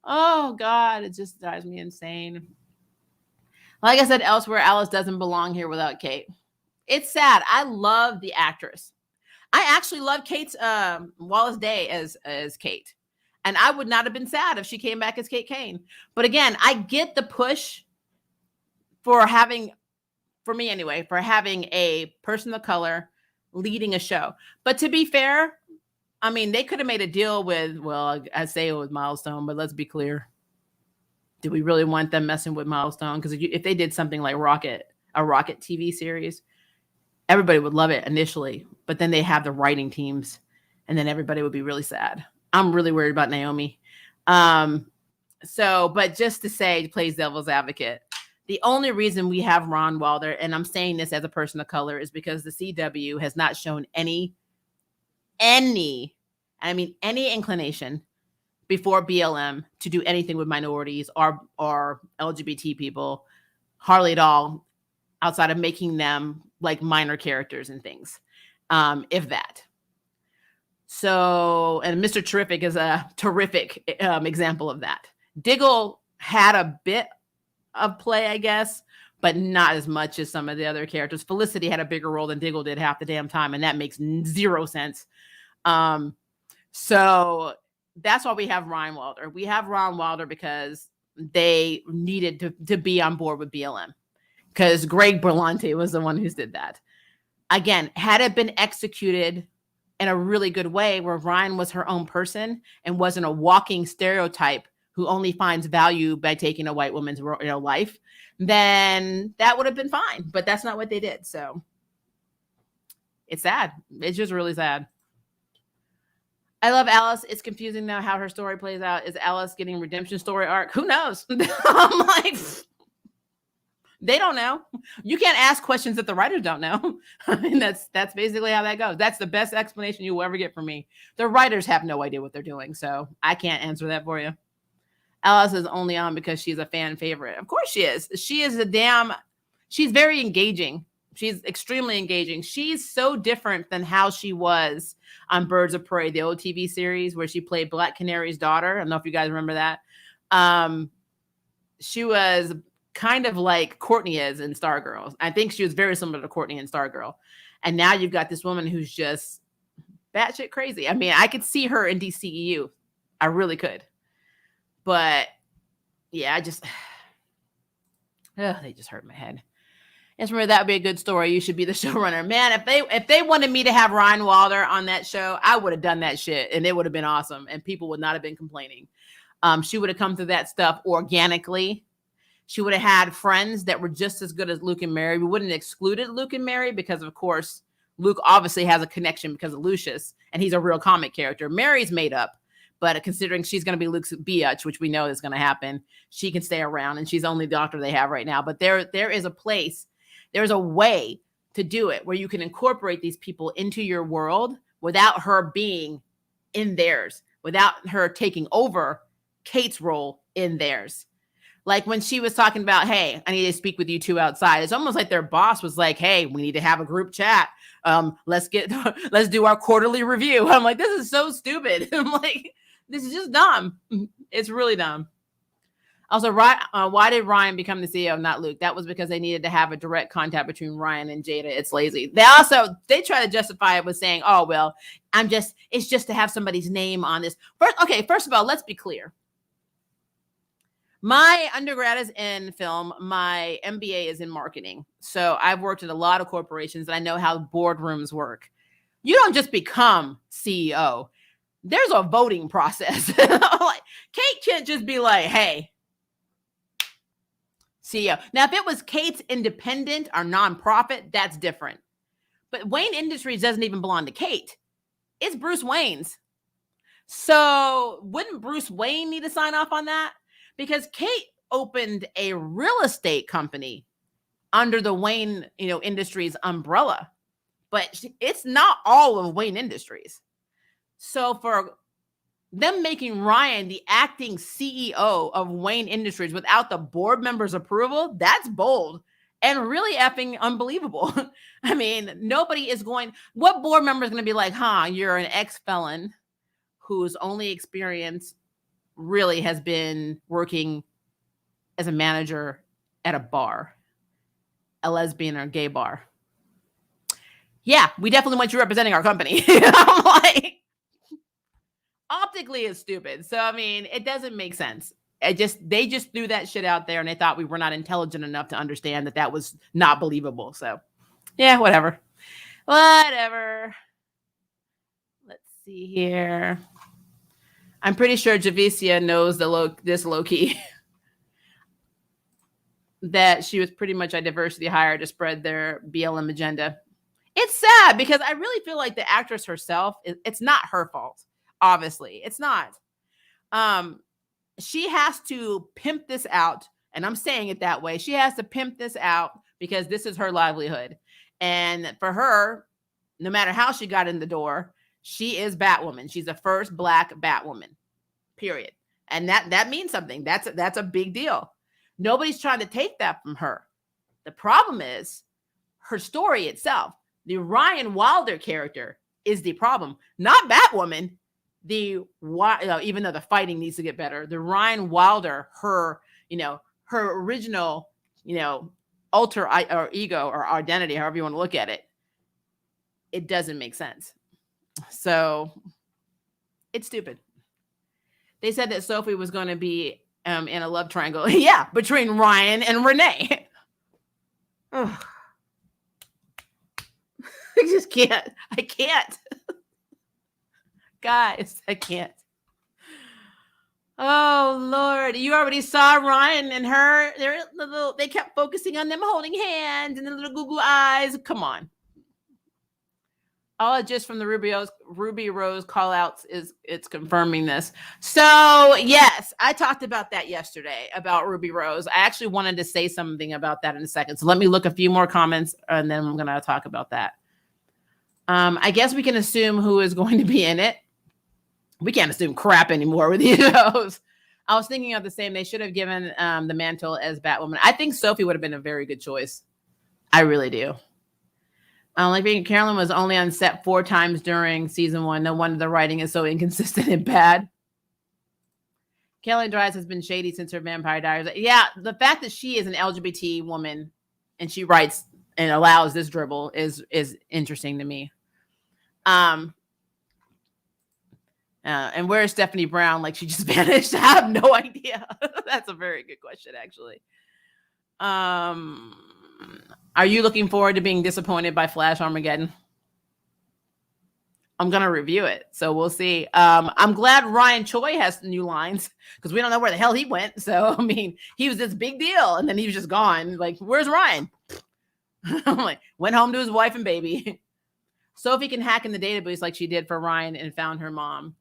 Oh, God. It just drives me insane. Like I said elsewhere, Alice doesn't belong here without Kate. It's sad. I love the actress. I actually love Kate's Wallace Day as Kate. And I would not have been sad if she came back as Kate Kane. But again, I get the push for having a person of color leading a show. But to be fair, I mean, they could have made a deal with, well, I say it was Milestone, but let's be clear. Do we really want them messing with Milestone? Because if they did something like a Rocket TV series, everybody would love it initially, but then they have the writing teams, and then everybody would be really sad. I'm really worried about Naomi. But just to say, plays devil's advocate. The only reason we have Ron Wilder, and I'm saying this as a person of color, is because the CW has not shown any inclination before BLM to do anything with minorities or LGBT people, hardly at all, outside of making them like minor characters and things, if that. So, and Mr. Terrific is a terrific example of that. Diggle had a bit of play, I guess, but not as much as some of the other characters. Felicity had a bigger role than Diggle did half the damn time, and that makes zero sense. So that's why we have Ron Wilder. We have Ron Wilder because they needed to be on board with BLM, because Greg Berlanti was the one who did that. Again, had it been executed in a really good way where Ryan was her own person and wasn't a walking stereotype who only finds value by taking a white woman's life, then that would have been fine. But that's not what they did. So it's sad. It's just really sad. I love Alice. It's confusing now how her story plays out. Is Alice getting redemption story arc? Who knows? I'm like, they don't know. You can't ask questions that the writers don't know. I mean, that's basically how that goes. That's the best explanation you will ever get from me. The writers have no idea what they're doing, so I can't answer that for you. Alice is only on because she's a fan favorite. Of course she is. She's very engaging. She's extremely engaging. She's so different than how she was on Birds of Prey, the old TV series where she played Black Canary's daughter. I don't know if you guys remember that. She was kind of like Courtney is in Stargirl. I think she was very similar to Courtney in Stargirl. And now you've got this woman who's just batshit crazy. I mean, I could see her in DCEU. I really could. But yeah, they just hurt my head. And remember, that would be a good story. You should be the showrunner. Man, if they wanted me to have Ryan Wilder on that show, I would have done that shit, and it would have been awesome, and people would not have been complaining. She would have come through that stuff organically. She would have had friends that were just as good as Luke and Mary. We wouldn't have excluded Luke and Mary because, of course, Luke obviously has a connection because of Lucius, and he's a real comic character. Mary's made up. But considering she's going to be Luke's biatch, which we know is going to happen, she can stay around, and she's the only doctor they have right now. But there is a place, there's a way to do it where you can incorporate these people into your world without her being in theirs, without her taking over Kate's role in theirs. Like when she was talking about, hey, I need to speak with you two outside. It's almost like their boss was like, hey, we need to have a group chat. Let's do our quarterly review. I'm like, this is so stupid. I'm like, this is just dumb. It's really dumb. Also, why did Ryan become the CEO, not Luke? That was because they needed to have a direct contact between Ryan and Jada. It's lazy. They try to justify it with saying, oh, well, it's just to have somebody's name on this. First of all, let's be clear. My undergrad is in film. My MBA is in marketing. So I've worked at a lot of corporations and I know how boardrooms work. You don't just become CEO. There's a voting process. Like, Kate can't just be like, hey, CEO. Now, if it was Kate's independent or nonprofit, that's different. But Wayne Industries doesn't even belong to Kate. It's Bruce Wayne's. So wouldn't Bruce Wayne need to sign off on that? Because Kate opened a real estate company under the Wayne, Industries umbrella, but it's not all of Wayne Industries. So for them making Ryan the acting CEO of Wayne Industries without the board members' approval, that's bold and really effing unbelievable. I mean, nobody is going, what board member is going to be like, you're an ex-felon whose only experience really has been working as a manager at a bar, a lesbian or gay bar. Yeah, we definitely want you representing our company. I'm like, optically it's stupid. So, I mean, it doesn't make sense. They just threw that shit out there and they thought we were not intelligent enough to understand that that was not believable. So, yeah, whatever. Let's see here. I'm pretty sure Javicia knows this Loki that she was pretty much a diversity hire to spread their BLM agenda. It's sad because I really feel like the actress herself, it's not her fault. Obviously, it's not. She has to pimp this out, and I'm saying it that way. She has to pimp this out because this is her livelihood. And for her, no matter how she got in the door, she is Batwoman. She's the first Black Batwoman, period. And that means something. That's a big deal. Nobody's trying to take that from her. The problem is her story itself. The Ryan Wilder character is the problem, not Batwoman. Even though the fighting needs to get better, the Ryan Wilder, her original, alter or ego or identity, however you want to look at it, it doesn't make sense. So it's stupid. They said that Sophie was going to be in a love triangle, between Ryan and Renee. I just can't. I can't. Guys, I can't. Oh, Lord. You already saw Ryan and her. They kept focusing on them holding hands and the little Google eyes. Come on. All just from the Ruby Rose call outs it's confirming this. So yes, I talked about that yesterday about Ruby Rose. I actually wanted to say something about that in a second. So let me look a few more comments and then I'm going to talk about that. I guess we can assume who is going to be in it. We can't assume crap anymore with these shows. I was thinking of the same. They should have given the mantle as Batwoman. I think Sophie would have been a very good choice. I really do. Carolyn was only on set 4 times during season 1. No wonder the writing is so inconsistent and bad. Kelly Dries has been shady since her Vampire Diaries. Yeah, the fact that she is an LGBT woman and she writes and allows this dribble is interesting to me. And where is Stephanie Brown? Like she just vanished. I have no idea. That's a very good question, actually. Are you looking forward to being disappointed by Flash Armageddon? I'm going to review it, so we'll see. I'm glad Ryan Choi has new lines because we don't know where the hell he went. So, I mean, he was this big deal, and then he was just gone. Like, where's Ryan? I'm like, went home to his wife and baby. Sophie can hack in the database like she did for Ryan and found her mom.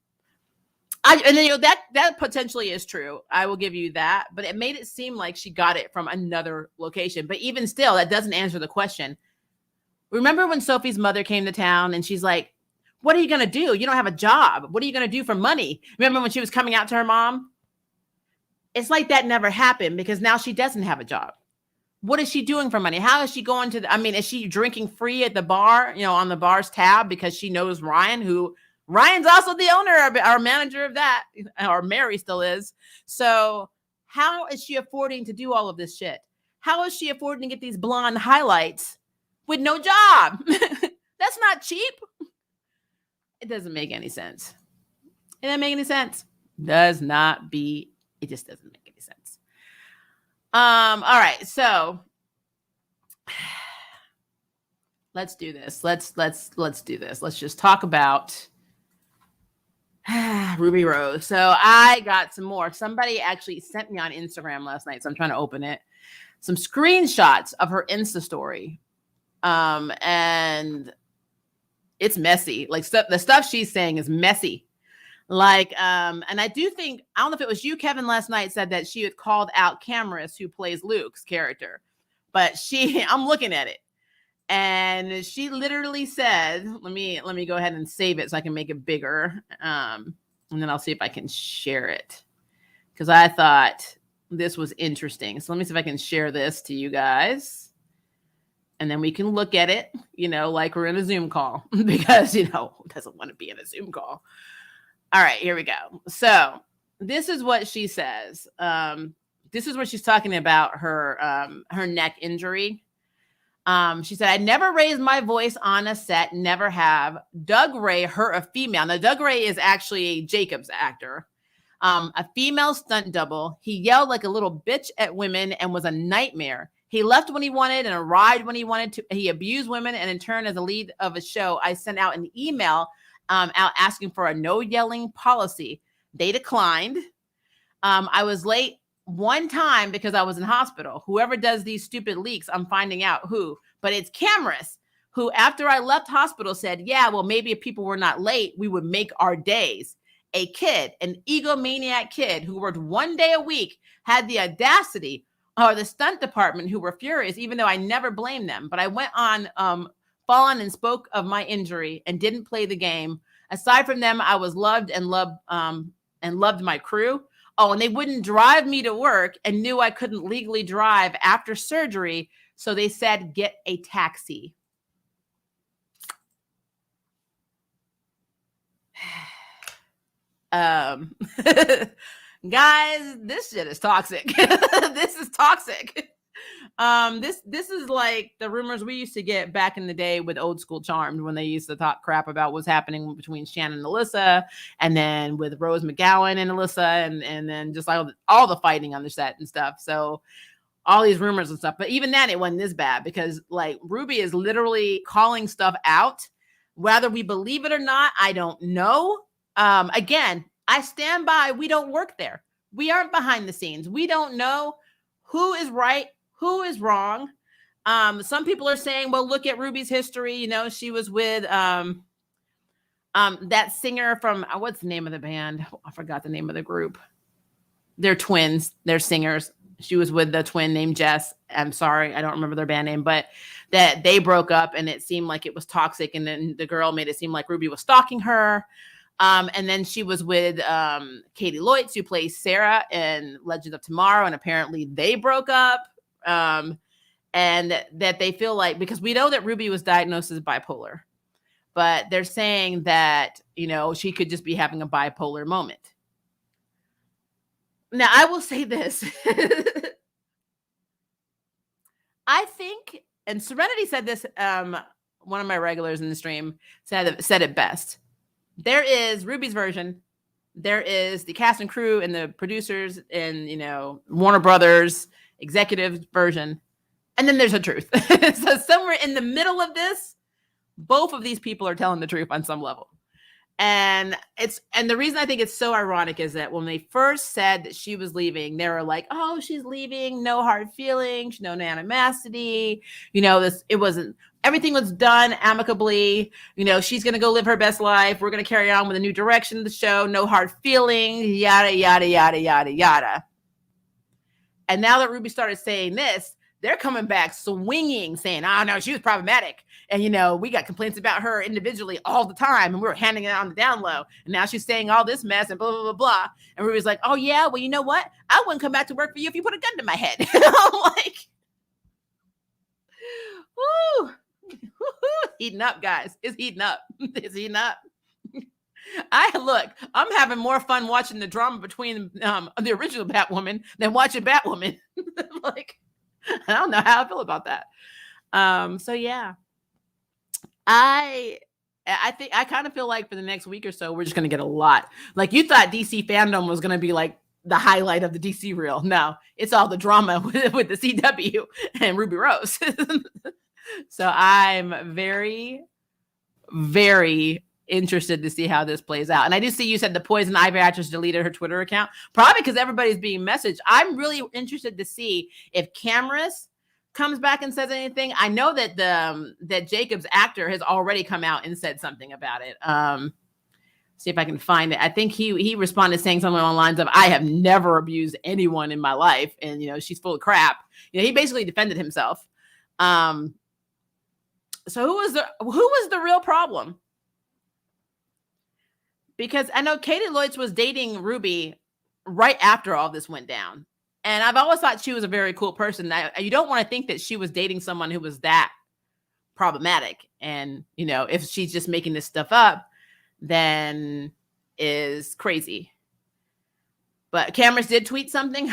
That potentially is true. I will give you that. But it made it seem like she got it from another location. But even still, that doesn't answer the question. Remember when Sophie's mother came to town and she's like, what are you going to do? You don't have a job. What are you going to do for money? Remember when she was coming out to her mom? It's like that never happened because now she doesn't have a job. What is she doing for money? How is she going to is she drinking free at the bar, on the bar's tab because she knows Ryan, who Ryan's also the owner or manager of that, or Mary still is. So how is she affording to do all of this shit? How is she affording to get these blonde highlights with no job? That's not cheap. It doesn't make any sense. It doesn't make any sense. It just doesn't make any sense. All right. So let's do this. Let's do this. Let's just talk about Ruby Rose. So I got some more. Somebody actually sent me on Instagram last night, so I'm trying to open it. Some screenshots of her Insta story. And it's messy. Like the stuff she's saying is messy. Like, and I don't know if it was you, Kevin, last night said that she had called out Cameras, who plays Luke's character, but I'm looking at it. And she literally said, let me go ahead and save it so I can make it bigger. And then I'll see if I can share it, because I thought this was interesting. So let me see if I can share this to you guys. And then we can look at it, like we're in a Zoom call, because, who doesn't want to be in a Zoom call? All right, here we go. So this is what she says. This is what she's talking about, her neck injury. She said, I never raised my voice on a set, never have. Doug Ray hurt a female. Now, Doug Ray is actually Jacob's actor. A female stunt double. He yelled like a little bitch at women and was a nightmare. He left when he wanted and arrived when he wanted to. He abused women, and in turn, as a lead of a show, I sent out an email out asking for a no yelling policy. They declined. I was late one time because I was in hospital. Whoever does these stupid leaks, I'm finding out who. But it's Cameras, who after I left hospital said, yeah, well, maybe if people were not late, we would make our days. A kid, an egomaniac kid who worked 1 day a week, had the audacity, or the stunt department, who were furious, even though I never blamed them. But I went on fallen and spoke of my injury and didn't play the game. Aside from them, I was loved and loved my crew. Oh, and they wouldn't drive me to work and knew I couldn't legally drive after surgery. So they said, get a taxi. Guys, this shit is toxic. This is toxic. This is like the rumors we used to get back in the day with Old School Charmed, when they used to talk crap about what's happening between Shannon and Alyssa, and then with Rose McGowan and Alyssa, and then just like all the fighting on the set and stuff. So all these rumors and stuff, but even then it wasn't this bad, because like Ruby is literally calling stuff out, whether we believe it or not. I don't know. Again, I stand by, we don't work there. We aren't behind the scenes. We don't know who is right, who is wrong. Some people are saying, well, look at Ruby's history. She was with that singer from, what's the name of the band? I forgot the name of the group. They're twins. They're singers. She was with the twin named Jess. I'm sorry, I don't remember their band name, but that they broke up and it seemed like it was toxic. And then the girl made it seem like Ruby was stalking her. And then she was with Katie Loitz, who plays Sarah in Legend of Tomorrow. And apparently they broke up. And that they feel like, because we know that Ruby was diagnosed as bipolar, but they're saying that, she could just be having a bipolar moment. Now, I will say this. I think, and Serenity said this, one of my regulars in the stream said it best. There is Ruby's version. There is the cast and crew and the producers and, Warner Brothers executive version. And then there's the truth. So somewhere in the middle of this, both of these people are telling the truth on some level. And the reason I think it's so ironic is that when they first said that she was leaving, they were like, oh, she's leaving, no hard feelings, no animosity, everything was done amicably, she's going to go live her best life. We're going to carry on with a new direction of the show, no hard feelings, yada, yada, yada, yada, yada. And now that Ruby started saying this, they're coming back swinging, saying, oh, no, she was problematic. And, we got complaints about her individually all the time. And we were handing it on the down low. And now she's saying all this mess and blah, blah, blah, blah. And Ruby's like, oh, yeah, well, you know what? I wouldn't come back to work for you if you put a gun to my head. I'm like, woo, heating up, guys. It's heating up. It's heating up. I'm having more fun watching the drama between the original Batwoman than watching Batwoman. Like, I don't know how I feel about that. So yeah, I think I kind of feel like for the next week or so, we're just going to get a lot. Like, you thought DC fandom was going to be like the highlight of the DC reel. No, it's all the drama with the CW and Ruby Rose. So I'm very, very interested to see how this plays out. And I do see you said the Poison Ivy actress deleted her Twitter account, probably because everybody's being messaged. I'm really interested to see if Cameras comes back and says anything. I know that that Jacob's actor has already come out and said something about it. See if I can find it. I think he responded saying something along the lines of, I have never abused anyone in my life. And, she's full of crap. He basically defended himself. So who was the real problem? Because I know Katie Lloyd was dating Ruby right after all this went down. And I've always thought she was a very cool person. You don't want to think that she was dating someone who was that problematic. And, if she's just making this stuff up, then is crazy. But Cameras did tweet something.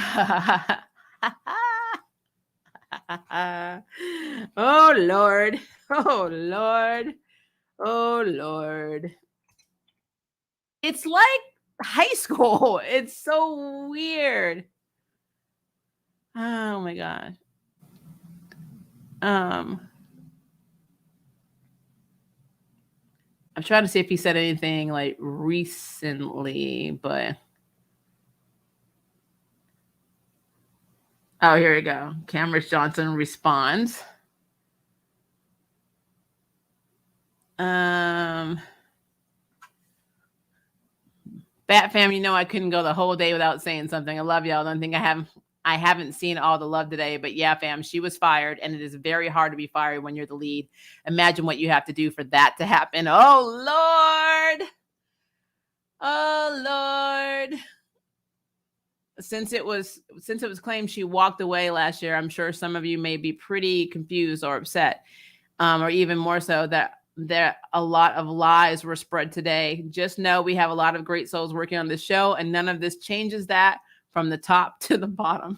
Oh, Lord. Oh, Lord. Oh, Lord. It's like high school. It's so weird. Oh, my God. I'm trying to see if he said anything like recently, but. Oh, here we go. Cameras Johnson responds. Bat fam, I couldn't go the whole day without saying something. I love y'all. Don't think I haven't seen all the love today, but yeah, fam, she was fired, and it is very hard to be fired when you're the lead. Imagine what you have to do for that to happen. Oh, Lord. Oh, Lord. Since it was claimed she walked away last year, I'm sure some of you may be pretty confused or upset, or even more so that a lot of lies were spread today. Just know we have a lot of great souls working on this show, and none of this changes that from the top to the bottom.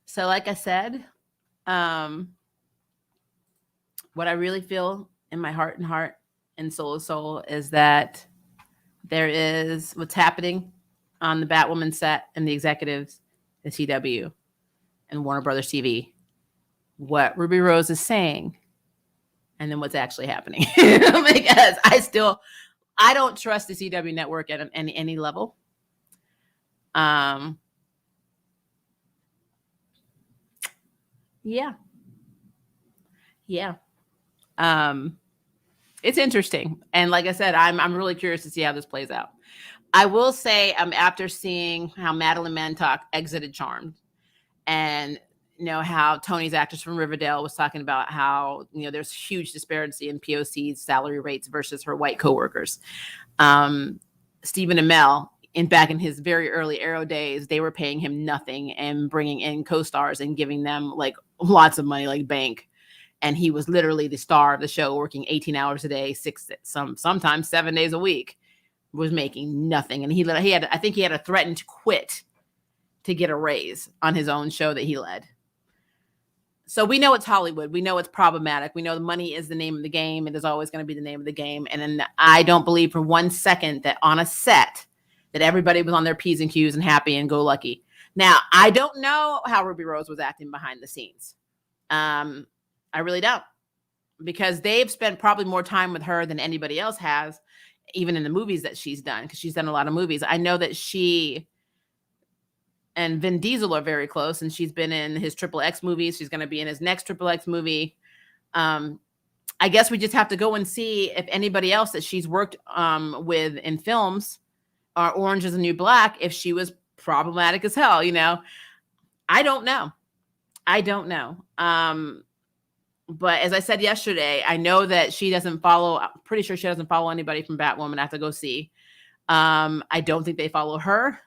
So like I said, what I really feel in my heart and soul is that there is what's happening on the Batwoman set and the executives, the CW and Warner Brothers TV, what Ruby Rose is saying, and then what's actually happening. Because I don't trust the CW network at any level. Yeah. It's interesting. And like I said, I'm really curious to see how this plays out. I will say, after seeing how Madeline Mantock exited Charmed, and how Tony's actress from Riverdale was talking about how there's huge disparity in POC's salary rates versus her white coworkers. Stephen Amell, back in his very early Arrow days, they were paying him nothing and bringing in co-stars and giving them like lots of money, like bank. And he was literally the star of the show, working 18 hours a day, sometimes 7 days a week, was making nothing. And I think he had to threaten to quit to get a raise on his own show that he led. So we know it's Hollywood. We know it's problematic. We know the money is the name of the game. It is always going to be the name of the game. And then I don't believe for 1 second that on a set that everybody was on their P's and Q's and happy and go lucky. Now, I don't know how Ruby Rose was acting behind the scenes. I really don't, because they've spent probably more time with her than anybody else has, even in the movies that she's done, because she's done a lot of movies. I know that she and Vin Diesel are very close, and she's been in his XXX movies. She's going to be in his next XXX movie. I guess we just have to go and see if anybody else that she's worked with in films or Orange is the New Black, if she was problematic as hell. I don't know. But as I said yesterday, I know that I'm pretty sure she doesn't follow anybody from Batwoman. I have to go see. I don't think they follow her,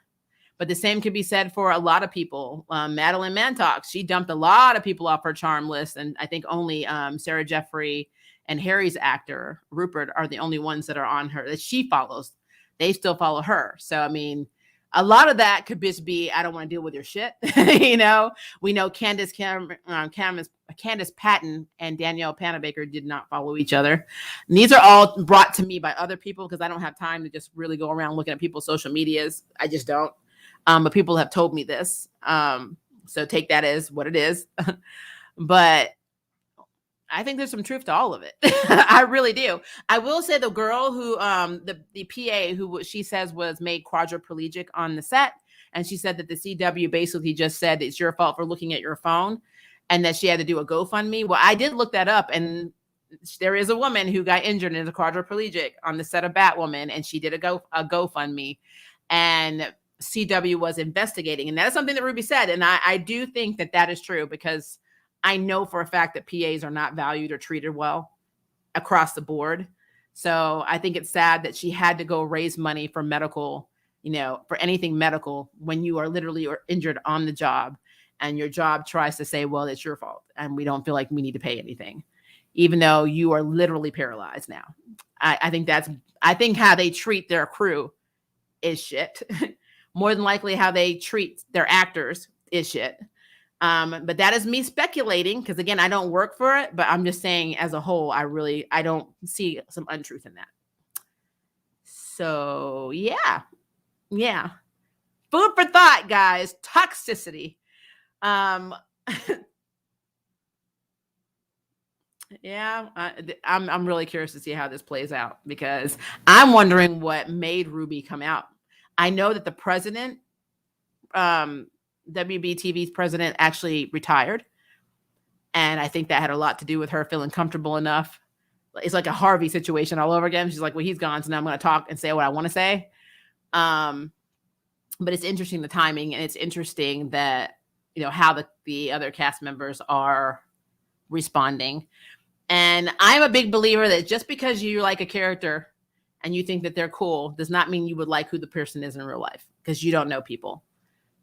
but the same could be said for a lot of people. Madeline Mantock, she dumped a lot of people off her charm list. And I think only Sarah Jeffrey and Harry's actor, Rupert, are the only ones that are on her that she follows. They still follow her. So, a lot of that could just be, I don't want to deal with your shit. We know Candace Patton and Danielle Panabaker did not follow each other. And these are all brought to me by other people, because I don't have time to just really go around looking at people's social medias. I just don't. But people have told me this. So take that as what it is. But I think there's some truth to all of it. I really do. I will say the girl who, the PA who she says was made quadriplegic on the set, and she said that the CW basically just said it's your fault for looking at your phone, and that she had to do a GoFundMe. Well, I did look that up, and there is a woman who got injured and is a quadriplegic on the set of Batwoman, and she did a GoFundMe, and CW was investigating, and that is something that Ruby said, and I do think that that is true, because I know for a fact that PAs are not valued or treated well across the board. So I think it's sad that she had to go raise money for medical, for anything medical, when you are literally injured on the job, and your job tries to say, well, it's your fault, and we don't feel like we need to pay anything, even though you are literally paralyzed now. I think how they treat their crew is shit. More than likely how they treat their actors is shit. But that is me speculating, because again, I don't work for it, but I'm just saying as a whole, I don't see some untruth in that. So yeah. Food for thought, guys. Toxicity. Yeah, I'm really curious to see how this plays out, because I'm wondering what made Ruby come out. I know that the president, WB-TV's president, actually retired, and I think that had a lot to do with her feeling comfortable enough. It's like a Harvey situation all over again. She's like, well, he's gone, so now I'm going to talk and say what I want to say. But it's interesting, the timing, and it's interesting that how the other cast members are responding. And I'm a big believer that just because you like a character and you think that they're cool does not mean you would like who the person is in real life, because you don't know people.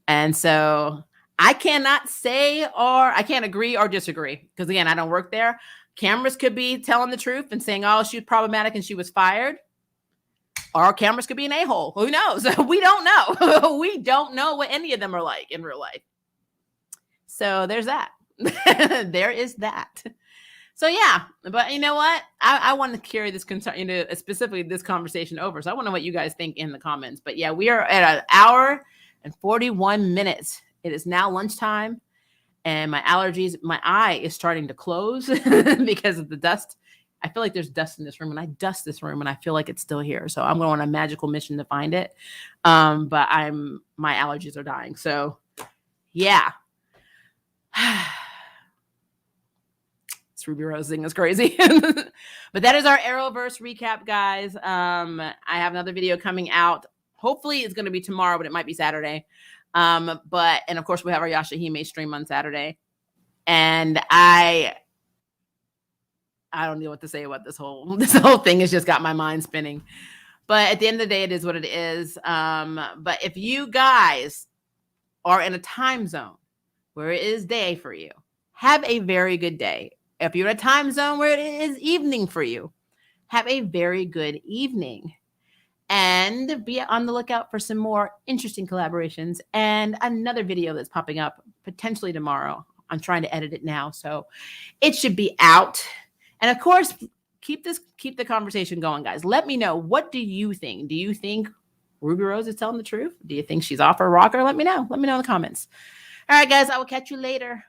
And so I cannot say, or I can't agree or disagree, because again, I don't work there. Cameras could be telling the truth and saying, oh, she was problematic and she was fired. Or cameras could be an a-hole. Who knows? We don't know. We don't know what any of them are like in real life. So there's that. There is that. So yeah, but you know what? I want to carry this concern, specifically this conversation over. So I want to know what you guys think in the comments. But yeah, we are at an hour and 41 minutes. It is now lunchtime, and my eye is starting to close because of the dust. I feel like there's dust in this room, and I dust this room, and I feel like it's still here. So I'm going on a magical mission to find it. But my allergies are dying. So yeah. Ruby Rose thing is crazy. But that is our Arrowverse recap, guys. I have another video coming out. Hopefully it's going to be tomorrow, but it might be Saturday. And of course we have our Yashahime stream on Saturday. And I don't know what to say about this whole thing. Has just got my mind spinning. But at the end of the day, it is what it is. But if you guys are in a time zone where it is day for you, have a very good day. If you're in a time zone where it is evening for you, have a very good evening. And be on the lookout for some more interesting collaborations and another video that's popping up potentially tomorrow. I'm trying to edit it now, so it should be out. And of course, keep the conversation going, guys. Let me know, what do you think? Do you think Ruby Rose is telling the truth? Do you think she's off her rocker? Let me know. Let me know in the comments. All right, guys, I will catch you later.